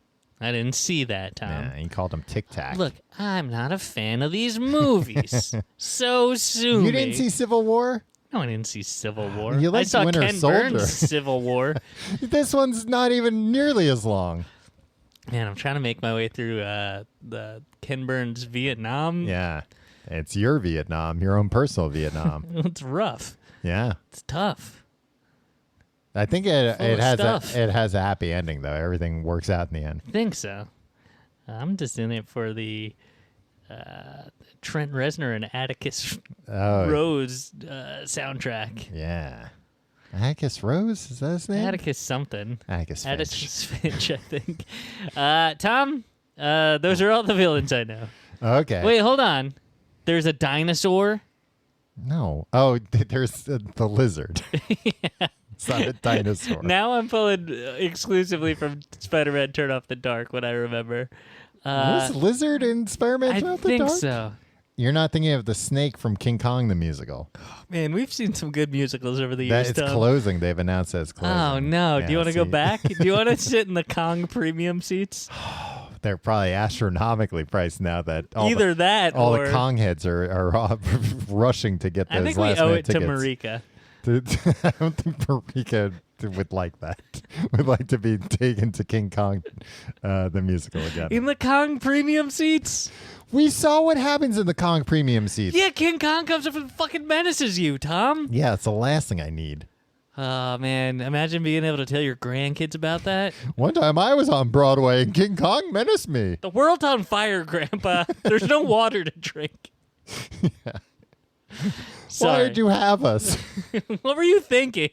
I didn't see that, Tom. Yeah, he called him Tic Tac. Look, I'm not a fan of these movies. So sue You me. didn't see Civil War? No, I didn't see Civil War. You liked I saw Winter Ken Soldier. Burns' Civil War. This one's not even nearly as long. Man, I'm trying to make my way through the Ken Burns Vietnam. Yeah, it's your Vietnam, your own personal Vietnam. It's rough. Yeah, it's tough. I think it has a happy ending though. Everything works out in the end. I think so. I'm just in it for the Trent Reznor and Atticus Rose soundtrack. Yeah. Atticus Rose? Is that his name? Atticus something. Atticus Finch, I think. Tom, those are all the villains I know. Okay. Wait, hold on. There's a dinosaur? No. Oh, there's the lizard. Yeah. It's not a dinosaur. Now I'm pulling exclusively from Spider-Man Turn Off the Dark, what I remember. Was Lizard in Spider-Man Turn Off the Dark? I think so. You're not thinking of the snake from King Kong the musical. Man, we've seen some good musicals over the years. It's closing. They've announced that it's closing. Oh, no. Yeah, do you want to go back? Do you want to sit in the Kong premium seats? They're probably astronomically priced now that all the Kong heads are rushing to get those last minute tickets. I think we owe it to Marika. I don't think Marika would like that. Would like to be taken to King Kong, the musical again. In the Kong premium seats? We saw what happens in the Kong premium seats. Yeah, King Kong comes up and fucking menaces you, Tom. Yeah, it's the last thing I need. Oh, man. Imagine being able to tell your grandkids about that. One time I was on Broadway and King Kong menaced me. The world's on fire, Grandpa. There's no water to drink. Yeah. Why did you have us? What were you thinking?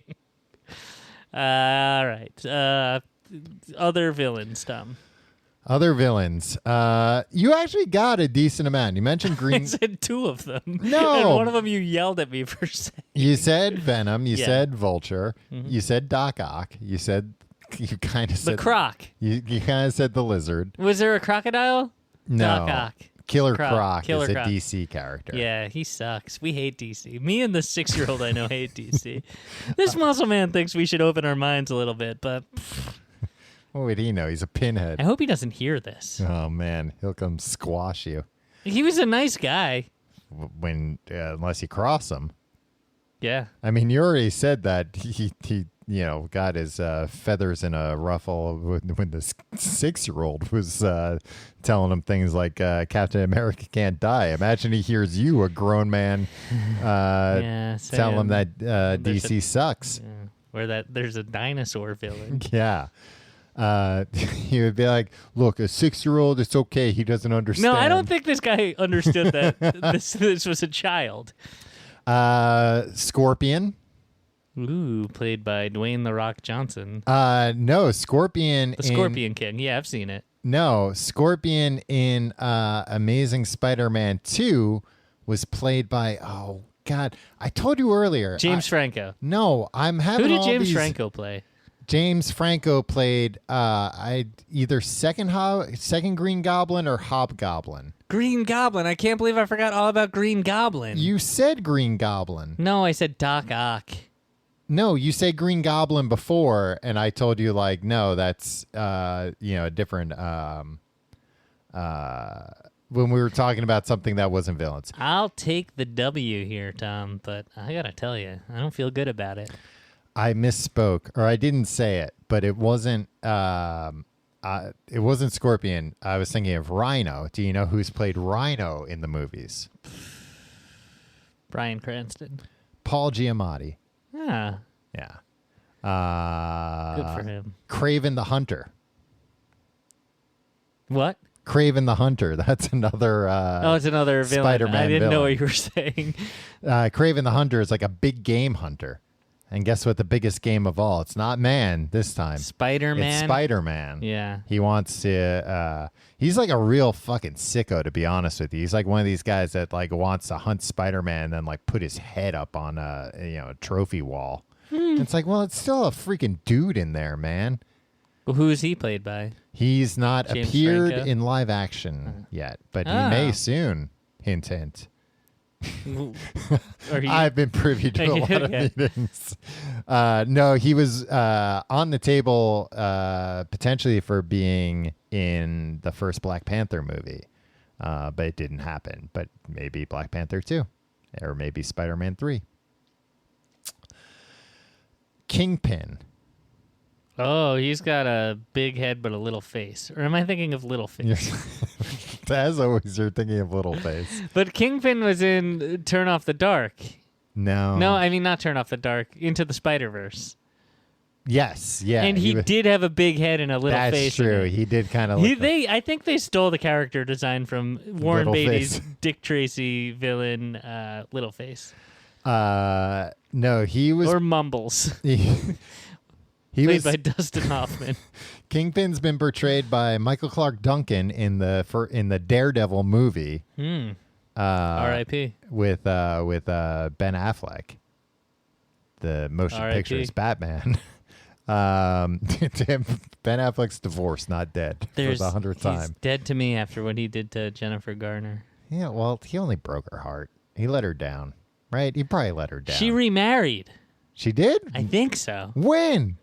All right. Other villains, Tom. Other villains. You actually got a decent amount. You mentioned Green. I said two of them. No. And one of them you yelled at me for saying. You said Venom. You said Vulture. Mm-hmm. You said Doc Ock. You kind of said... The Croc. You kind of said the Lizard. Was there a crocodile? No. Doc Ock. Killer Croc is a DC character. Yeah, he sucks. We hate DC. Me and the 6-year-old I know hate DC. This muscle man thinks we should open our minds a little bit, but... What would he know? He's a pinhead. I hope he doesn't hear this. Oh, man. He'll come squash you. He was a nice guy. Unless you cross him. Yeah. I mean, you already said that he got his feathers in a ruffle when the 6-year-old was telling him things like Captain America can't die. Imagine he hears you, a grown man, tell him that DC sucks. Yeah, where there's a dinosaur villain. Yeah. He would be like, look, a 6-year-old, it's okay. He doesn't understand. No, I don't think this guy understood that this was a child. Scorpion. Ooh, played by Dwayne "The Rock" Johnson. No, Scorpion. The Scorpion King. Yeah, I've seen it. No, Scorpion in Amazing Spider-Man 2 was played by, oh, God. I told you earlier. James Franco. No, I'm having Who did James Franco play? James Franco played either second Green Goblin or Hobgoblin. Green Goblin. I can't believe I forgot all about Green Goblin. You said Green Goblin. No, I said Doc Ock. No, you said Green Goblin before, and I told you, like, no, that's, a different when we were talking about something that wasn't villains. I'll take the W here, Tom, but I gotta tell you, I don't feel good about it. I misspoke, or I didn't say it, but it wasn't Scorpion. I was thinking of Rhino. Do you know who's played Rhino in the movies? Bryan Cranston. Paul Giamatti. Yeah. Good for him. Kraven the Hunter. What? Kraven the Hunter. That's another it's another villain. Spider-Man I didn't villain. know what you were saying. Kraven the Hunter is like a big game hunter. And guess what? The biggest game of all. It's not man this time. Spider-Man? It's Spider-Man. Yeah. He wants to... he's like a real fucking sicko, to be honest with you. He's like one of these guys that like wants to hunt Spider-Man and then like put his head up on a trophy wall. It's like, well, it's still a freaking dude in there, man. Well, who is he played by? He's not James appeared Franco? in live action yet, but he may soon. Hint, hint. I've been privy to a lot of meetings. No, he was on the table potentially for being in the first Black Panther movie, but it didn't happen. But maybe Black Panther 2 or maybe Spider-Man 3. Kingpin. Oh, he's got a big head but a little face. Or am I thinking of Little Face? As always, you're thinking of Little Face. But Kingpin was in Turn Off the Dark. No. No, I mean not Turn Off the Dark. Into the Spiderverse. Yes, yeah. And he did have a big head and a little face. That's true. He did kind of I think they stole the character design from Warren Little Beatty's Face. Dick Tracy villain, Little Face. No, he was... Or Mumbles. He played by Dustin Hoffman. Kingpin's been portrayed by Michael Clark Duncan in the Daredevil movie. R.I.P. With Ben Affleck, the motion pictures Batman. Ben Affleck's divorced, not dead. For the 100th time. He's dead to me after what he did to Jennifer Garner. Yeah, well, he only broke her heart. He let her down, right? He probably let her down. She remarried. She did? I think so. When?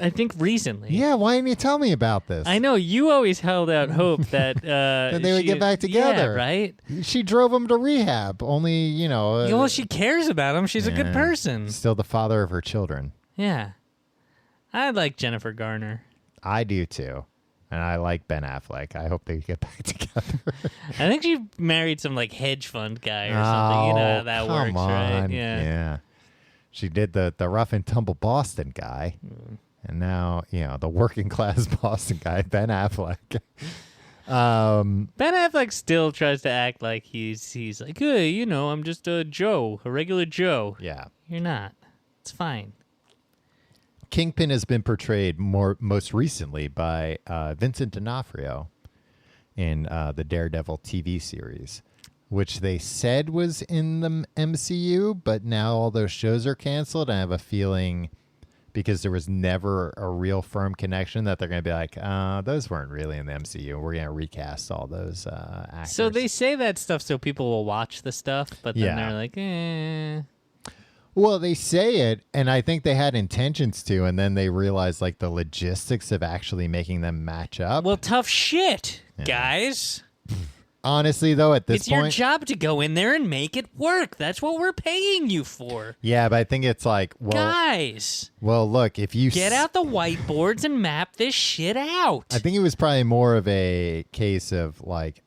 I think recently. Yeah, why didn't you tell me about this? I know, you always held out hope that... that they would get back together. Yeah, right? She drove him to rehab, only, well, she cares about him. She's a good person. Still the father of her children. Yeah. I like Jennifer Garner. I do, too. And I like Ben Affleck. I hope they get back together. I think she married some, hedge fund guy or something. You know how that works, right? Yeah. She did the rough and tumble Boston guy. And now, the working class Boston guy, Ben Affleck. Ben Affleck still tries to act like he's like, hey, I'm just a Joe, a regular Joe. Yeah. You're not. It's fine. Kingpin has been portrayed most recently by Vincent D'Onofrio in the Daredevil TV series, which they said was in the MCU, but now all those shows are canceled. I have a feeling, because there was never a real firm connection, that they're going to be like, those weren't really in the MCU. We're going to recast all those actors. So they say that stuff so people will watch the stuff, but then they're like, eh. Well, they say it, and I think they had intentions to, and then they realized the logistics of actually making them match up. Well, tough shit, guys. Honestly, though, at this point... It's your job to go in there and make it work. That's what we're paying you for. Yeah, but I think it's guys. Well, look, if you... Get out the whiteboards and map this shit out. I think it was probably more of a case of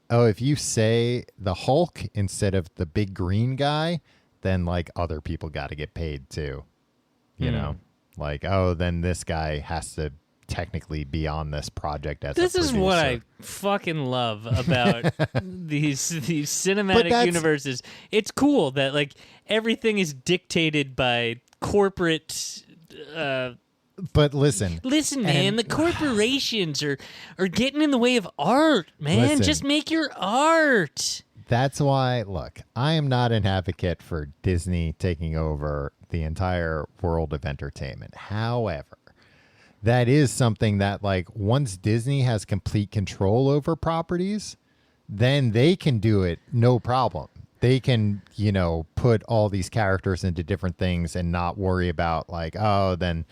if you say the Hulk instead of the big green guy, then other people got to get paid too. You know? Then this guy has to technically be on this project as a producer. This is what I fucking love about these cinematic universes. It's cool that everything is dictated by corporate but listen, man, the corporations are getting in the way of art, man. Listen, just make your art. That's why, look, I am not an advocate for Disney taking over the entire world of entertainment. However, that is something that once Disney has complete control over properties, then they can do it no problem. they can, put all these characters into different things and not worry about like, oh, then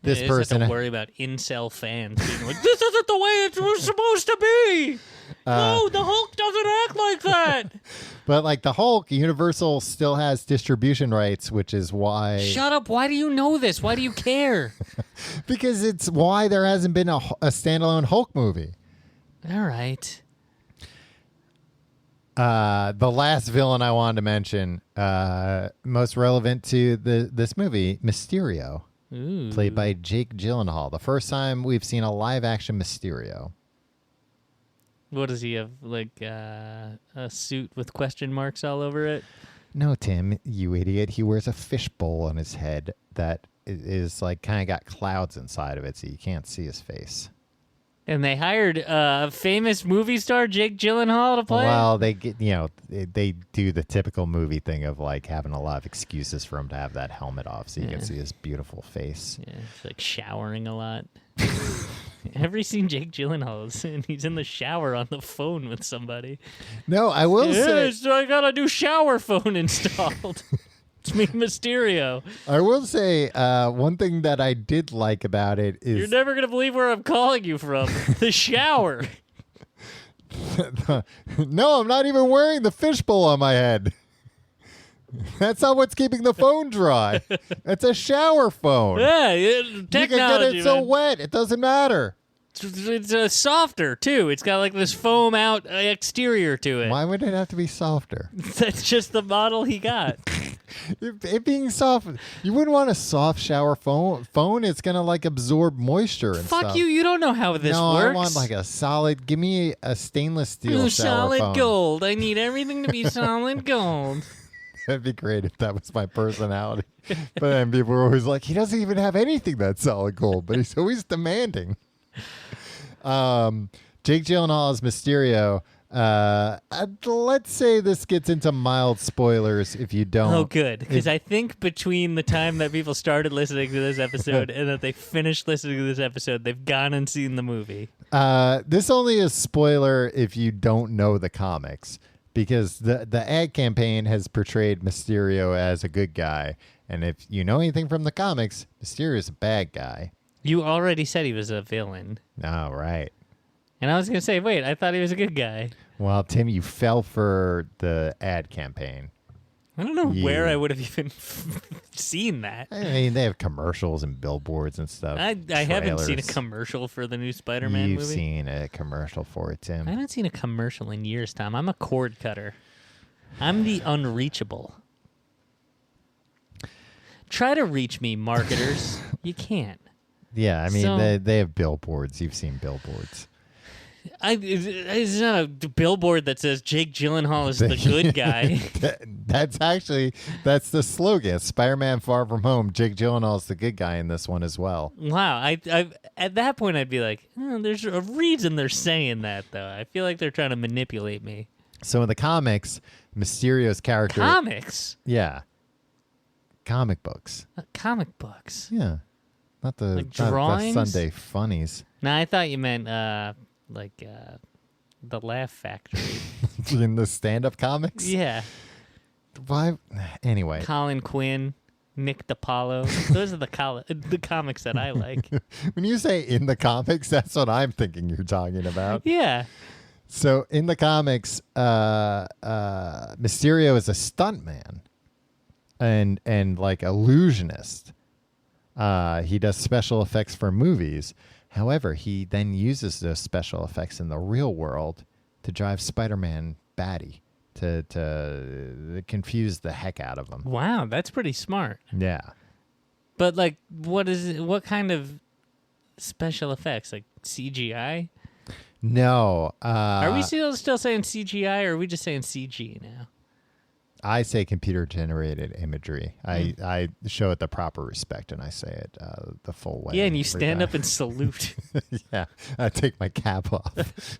this person have to worry about incel fans being like, this isn't the way it was supposed to be. No, the Hulk doesn't act like that. But like the Hulk, Universal still has distribution rights, which is why. Shut up! Why do you know this? Why do you care? Because it's why there hasn't been a standalone Hulk movie. All right. The last villain I wanted to mention, most relevant to this movie, Mysterio. Ooh. Played by Jake Gyllenhaal. The first time we've seen a live-action Mysterio. What does he have, like a suit with question marks all over it? No, Tim, you idiot. He wears a fishbowl on his head that is like kind of got clouds inside of it, so you can't see his face. And they hired a famous movie star, Jake Gyllenhaal, to play. Well, they get they do the typical movie thing of like having a lot of excuses for him to have that helmet off, so you can see his beautiful face. Yeah, he's like showering a lot. Have you seen Jake Gyllenhaal? And he's in the shower on the phone with somebody. No, I will say, so I got a new shower phone installed. It's me, Mysterio. I will say one thing that I did like about it is... You're never going to believe where I'm calling you from. The shower. No, I'm not even wearing the fishbowl on my head. That's not what's keeping the phone dry. It's a shower phone. Yeah, technology. You can get it so wet, it doesn't matter. It's softer, too. It's got like this foam out exterior to it. Why would it have to be softer? That's just the model he got. It being soft, you wouldn't want a soft shower phone. It's gonna like absorb moisture and stuff. Fuck you! You don't know how this works. No, I want like a solid. Give me a stainless steel shower phone. Solid gold. I need everything to be solid gold. That'd be great if that was my personality. But then people were always like, he doesn't even have anything that's solid gold, but he's always demanding. Jake Gyllenhaal is Mysterio. Let's say this gets into mild spoilers if you don't. Oh, good. Because I think between the time that people started listening to this episode and that they finished listening to this episode, they've gone and seen the movie. This only is spoiler if you don't know the comics, because the ad campaign has portrayed Mysterio as a good guy. And if you know anything from the comics, Mysterio is a bad guy. You already said he was a villain. Oh, right. And I was going to say, wait, I thought he was a good guy. Well, Tim, you fell for the ad campaign. I don't know where I would have even seen that. I mean, they have commercials and billboards and stuff. I haven't seen a commercial for the new Spider-Man movie. You've seen a commercial for it, Tim. I haven't seen a commercial in years, Tom. I'm a cord cutter. I'm the unreachable. Try to reach me, marketers. You can't. Yeah, I mean, they have billboards. You've seen billboards. It's not a billboard that says Jake Gyllenhaal is the good guy. That's the slogan. Spider-Man Far From Home. Jake Gyllenhaal is the good guy in this one as well. Wow. I at that point, I'd be like, there's a reason they're saying that, though. I feel like they're trying to manipulate me. So in the comics, Mysterio's character... Comics? Yeah. Comic books. Comic books? Yeah. Not the, like drawings? Not the Sunday funnies. No, I thought you meant the Laugh Factory. In the stand-up comics? Yeah. Why? Anyway. Colin Quinn, Nick DiPaolo. Those are the comics that I like. When you say in the comics, that's what I'm thinking you're talking about. Yeah. So in the comics, Mysterio is a stuntman and like illusionist. He does special effects for movies. However, he then uses those special effects in the real world to drive Spider-Man batty, to confuse the heck out of him. Wow, that's pretty smart. Yeah. But like, what kind of special effects? Like CGI? No. Are we still saying CGI, or are we just saying CG now? I say computer-generated imagery. I show it the proper respect, and I say it the full way. Yeah, and you stand up and salute. Yeah, I take my cap off.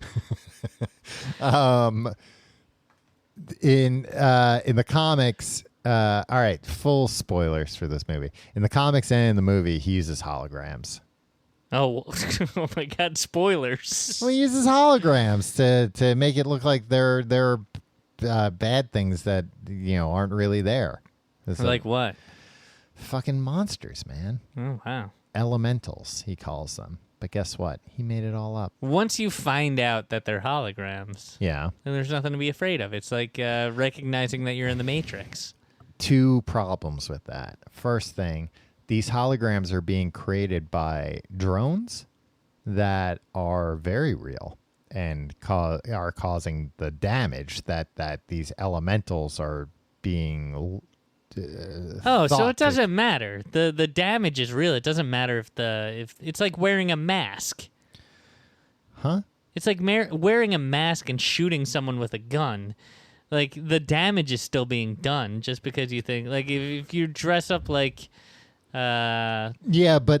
In the comics, all right, full spoilers for this movie. In the comics and in the movie, he uses holograms. Oh, oh my God! Spoilers. Well, he uses holograms to make it look like they're bad things that aren't really there. It's like what? Fucking monsters, man. Oh wow. Elementals, he calls them. But guess what? He made it all up. Once you find out that they're holograms, then there's nothing to be afraid of. It's like recognizing that you're in the Matrix. 2 problems with that. First thing, these holograms are being created by drones that are very real and are causing the damage that these elementals are being so it doesn't matter. The damage is real. It doesn't matter if it's like wearing a mask. Huh? It's like wearing a mask and shooting someone with a gun. Like, the damage is still being done just because you think, like, if you dress up like but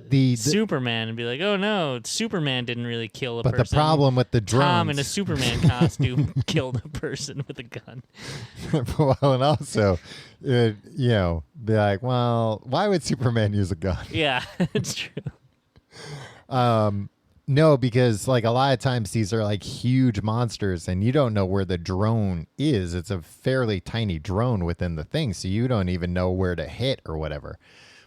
the Superman and be like, oh no, Superman didn't really kill a person. But the problem with the drones, Tom in a Superman costume killed a person with a gun. Well, and also, be like, well, why would Superman use a gun? Yeah, it's true. No, because like a lot of times these are like huge monsters and you don't know where the drone is. It's a fairly tiny drone within the thing, so you don't even know where to hit or whatever.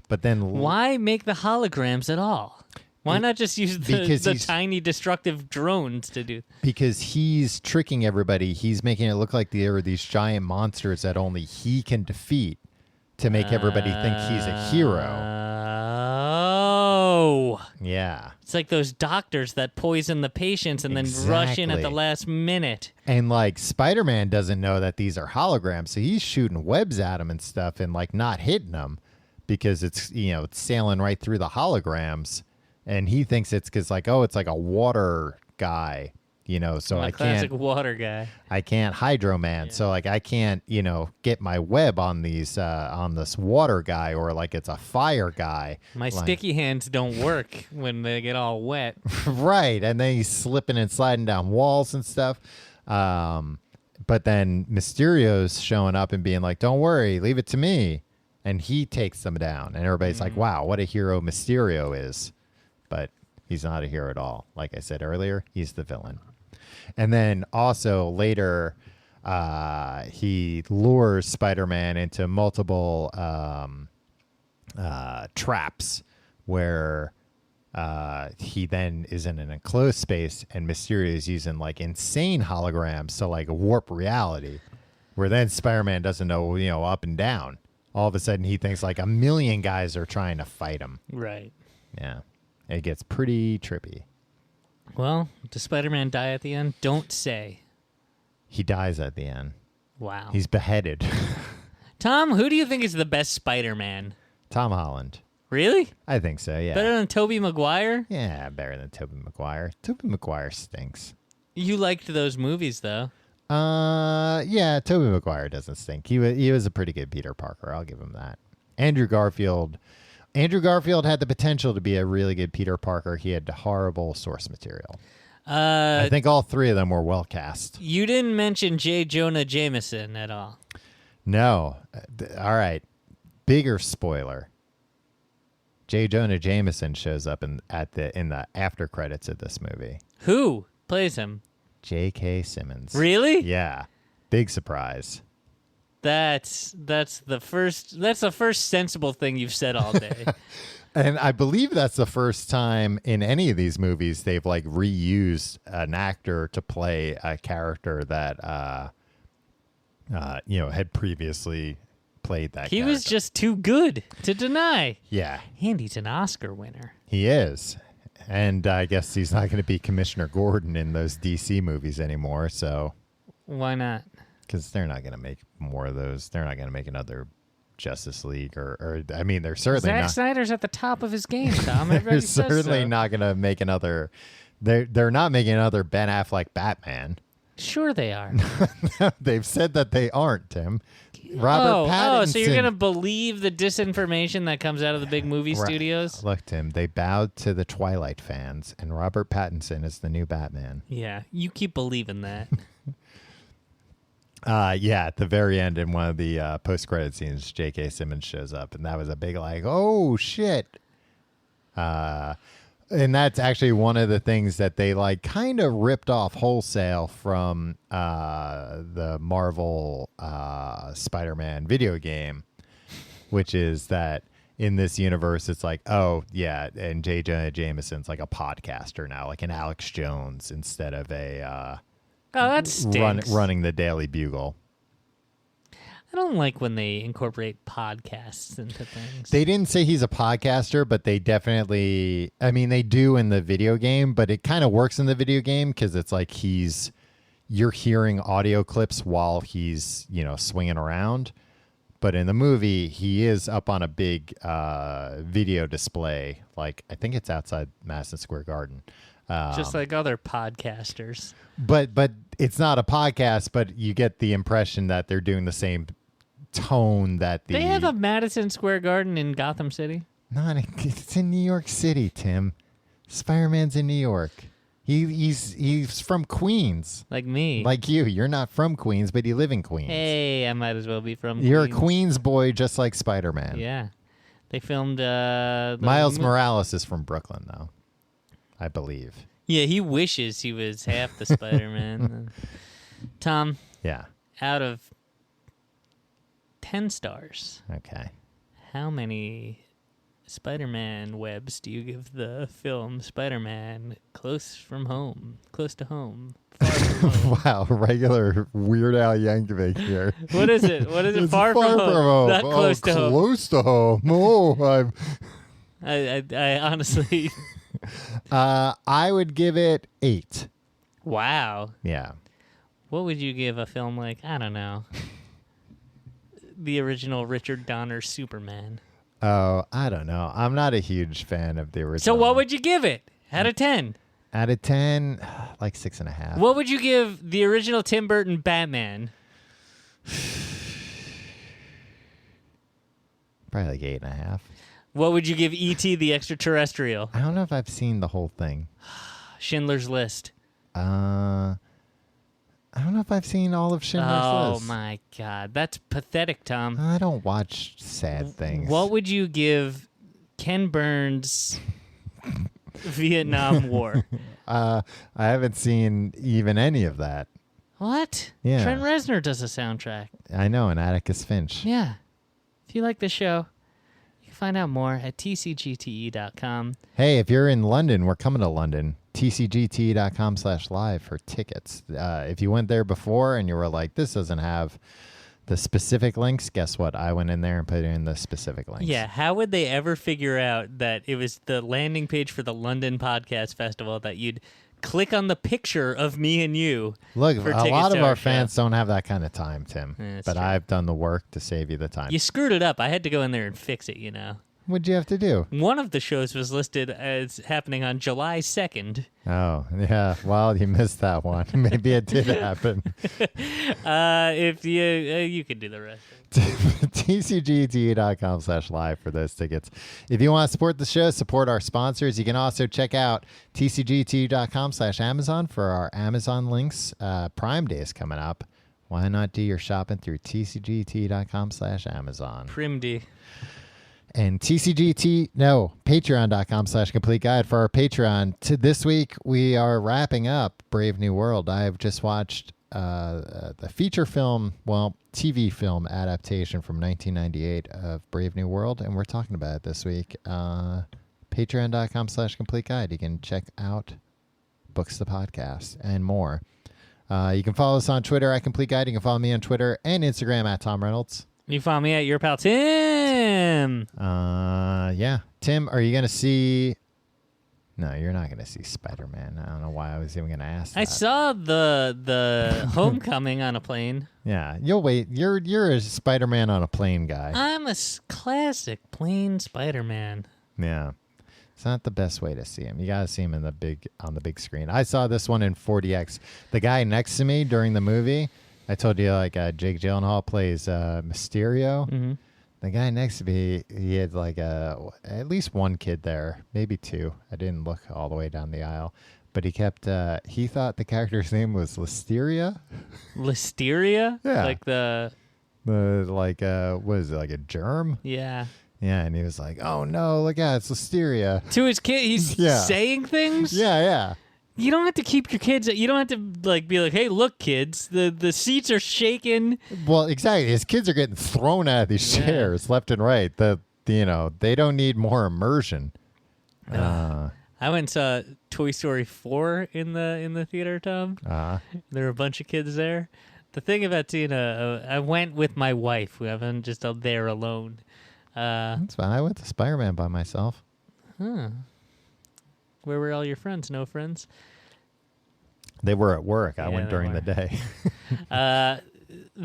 But then why make the holograms at all? Why not just use the tiny destructive drones to do? Because he's tricking everybody. He's making it look like there are these giant monsters that only he can defeat to make everybody think he's a hero. Oh. Yeah. It's like those doctors that poison the patients and then rush in at the last minute. And like Spider-Man doesn't know that these are holograms, so he's shooting webs at them and stuff and like not hitting them because it's it's sailing right through the holograms, and he thinks it's because like it's like a water guy. So I can't. Classic water guy. I can't Hydro Man, yeah. So like I can't, get my web on these on this water guy, or like it's a fire guy. My sticky hands don't work when they get all wet. Right, and then he's slipping and sliding down walls and stuff. But then Mysterio's showing up and being like, "Don't worry, leave it to me," and he takes them down, and everybody's like, "Wow, what a hero Mysterio is!" But he's not a hero at all. Like I said earlier, he's the villain. And then also later, he lures Spider-Man into multiple traps where he then is in an enclosed space, and Mysterio is using like insane holograms to like warp reality, where then Spider-Man doesn't know, up and down. All of a sudden, he thinks like a million guys are trying to fight him. Right. Yeah. It gets pretty trippy. Well, does Spider-Man die at the end? Don't say. He dies at the end. Wow. He's beheaded. Tom, who do you think is the best Spider-Man? Tom Holland. Really? I think so, yeah. Better than Tobey Maguire? Yeah, better than Tobey Maguire. Tobey Maguire stinks. You liked those movies, though. Yeah, Tobey Maguire doesn't stink. He was a pretty good Peter Parker. I'll give him that. Andrew Garfield had the potential to be a really good Peter Parker. He had horrible source material. I think all 3 of them were well cast. You didn't mention J. Jonah Jameson at all. No. All right. Bigger spoiler. J. Jonah Jameson shows up in the after credits of this movie. Who plays him? J.K. Simmons. Really? Yeah. Big surprise. That's the first sensible thing you've said all day. And I believe that's the first time in any of these movies they've like reused an actor to play a character that had previously played that character. He was just too good to deny. Yeah. And he's an Oscar winner. He is. And I guess he's not going to be Commissioner Gordon in those DC movies anymore, so. Why not? Because they're not going to make more of those. They're not going to make another Justice League, or I mean, they're certainly Zack not. Snyder's at the top of his game, Tom. They're certainly not going to make another. They're not making another Ben Affleck Batman. Sure, they are. They've said that they aren't, Tim. Robert Pattinson. Oh, so you're going to believe the disinformation that comes out of the big movie studios? Look, Tim, they bowed to the Twilight fans, and Robert Pattinson is the new Batman. Yeah, you keep believing that. Yeah, at the very end in one of the post-credit scenes, J.K. Simmons shows up, and that was a big like, oh, shit. And that's actually one of the things that they like kind of ripped off wholesale from the Marvel Spider-Man video game, which is that in this universe, it's like, oh, yeah, and J. Jonah Jameson's like a podcaster now, like an Alex Jones instead of a that stinks. running the Daily Bugle. I don't like when they incorporate podcasts into things. They didn't say he's a podcaster, but they definitely, I mean, they do in the video game, but it kind of works in the video game because it's like you're hearing audio clips while he's, swinging around. But in the movie, he is up on a big video display. Like, I think it's outside Madison Square Garden. Just like other podcasters. But it's not a podcast, but you get the impression that they're doing the same tone that They have a Madison Square Garden in Gotham City? It's in New York City, Tim. Spider-Man's in New York. He's from Queens. Like me. Like you. You're not from Queens, but you live in Queens. Hey, I might as well be from Queens. You're a Queens boy just like Spider-Man. Yeah. They filmed... Miles Morales is from Brooklyn, though. I believe. Yeah, he wishes he was half the Spider-Man. Tom. Yeah. Out of 10 stars. Okay. How many Spider-Man webs do you give the film Spider-Man Close to Home, Far From Home? Wow, regular Weird Al Yankovic here. What is it? It's far from home. Not close to home. Close to home. Oh, I honestly... I would give it 8. Wow. Yeah. What would you give a film like, I don't know, the original Richard Donner Superman? Oh, I don't know. I'm not a huge fan of the original. So what would you give it out of 10? Out of 10, like 6.5. What would you give the original Tim Burton Batman? Probably like 8.5. What would you give E.T. the Extraterrestrial? I don't know if I've seen the whole thing. Schindler's List. I don't know if I've seen all of Schindler's List. Oh, my God. That's pathetic, Tom. I don't watch sad things. What would you give Ken Burns' Vietnam War? I haven't seen even any of that. What? Yeah. Trent Reznor does a soundtrack. I know, and Atticus Finch. Yeah. If you like the show, you can find out more at tcgte.com. Hey, if you're in London, we're coming to London. tcgte.com/live for tickets. If you went there before and you were like, this doesn't have the specific links, guess what? I went in there and put in the specific links. Yeah, how would they ever figure out that it was the landing page for the London Podcast Festival that you'd click on the picture of me and you? Look, a lot of our fans don't have that kind of time, Tim. But true. I've done the work to save you the time. You screwed it up. I had to go in there and fix it, What'd you have to do? One of the shows was listed as happening on July 2nd. Oh, yeah. Well, you missed that one. Maybe it did happen. If you could do the rest. tcgte.com/live for those tickets. If you want to support the show, support our sponsors. You can also check out tcgte.com/Amazon for our Amazon links. Prime Day is coming up. Why not do your shopping through tcgte.com/Amazon? Primdy. And patreon.com/complete guide for our Patreon. This week, we are wrapping up Brave New World. I have just watched the feature film, TV film adaptation from 1998 of Brave New World, and we're talking about it this week. Patreon.com/complete guide. You can check out Books the Podcast and more. You can follow us on Twitter at Complete Guide. You can follow me on Twitter and Instagram at Tom Reynolds. You follow me at your pal Tim. Yeah. Tim, are you going to see... No, you're not going to see Spider-Man. I don't know why I was even going to ask that. I saw the Homecoming on a plane. Yeah, you'll wait. You're a Spider-Man on a plane guy. I'm a classic plane Spider-Man. Yeah. It's not the best way to see him. You got to see him on the big screen. I saw this one in 4DX. The guy next to me during the movie... I told you, Jake Gyllenhaal plays Mysterio. Mm-hmm. The guy next to me, he had at least one kid there, maybe two. I didn't look all the way down the aisle, but he kept. He thought the character's name was Listeria. Listeria? Yeah. Like the. What is it, like a germ? Yeah. Yeah, and he was like, "Oh no, look at it, it's listeria." To his kid, he's saying things. Yeah. You don't have to keep your kids. You don't have to like be like, "Hey, look, kids, the seats are shaking." Well, exactly. His kids are getting thrown out of these chairs left and right. They don't need more immersion. I went and saw Toy Story 4 in the theater, Tom. There were a bunch of kids there. The thing about seeing I went with my wife. We haven't just there alone. That's fine. I went to Spider-Man by myself. Huh. Where were all your friends? No friends? They were at work. I went during the day. The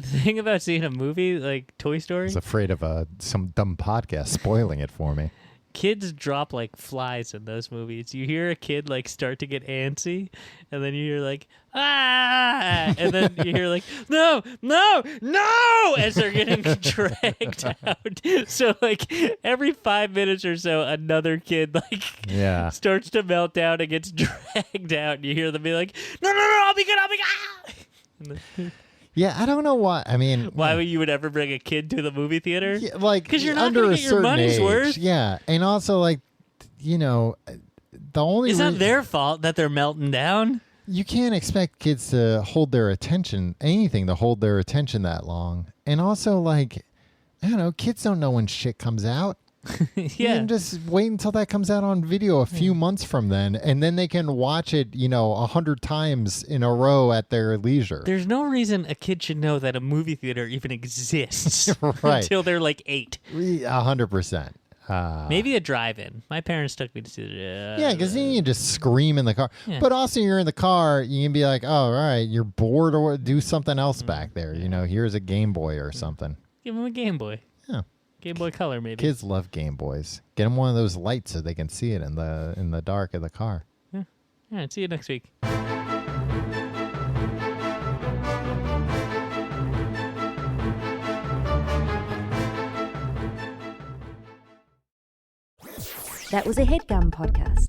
thing about seeing a movie like Toy Story, I was afraid of some dumb podcast spoiling it for me. Kids drop like flies in those movies. You hear a kid like start to get antsy, and then you hear like ah, and then you hear like no, as they're getting dragged out. So like every 5 minutes or so, another kid like starts to melt down and gets dragged out, and you hear them be like, no, I'll be good. Yeah, I don't know why. I mean, why would you ever bring a kid to the movie theater? Yeah, like, because you're not going to get your money's worth. Yeah, and also like, the only it's not their fault that they're melting down. You can't expect kids to hold their attention, anything to hold their attention that long. And also, like, I don't know, kids don't know when shit comes out. You can just wait until that comes out on video a few months from then, and then they can watch it, 100 times in a row at their leisure. There's no reason a kid should know that a movie theater even exists until they're like 8. 100%. Maybe a drive-in. My parents took me to see it. Yeah, because then you just scream in the car. Yeah. But also you're in the car, you can be like, oh, all right, you're bored, or do something else back there. Here's a Game Boy or something. Give them a Game Boy. Yeah. Game Boy Color, maybe. Kids love Game Boys. Get them one of those lights so they can see it in the dark of the car. Yeah. All right, see you next week. That was a HeadGum podcast.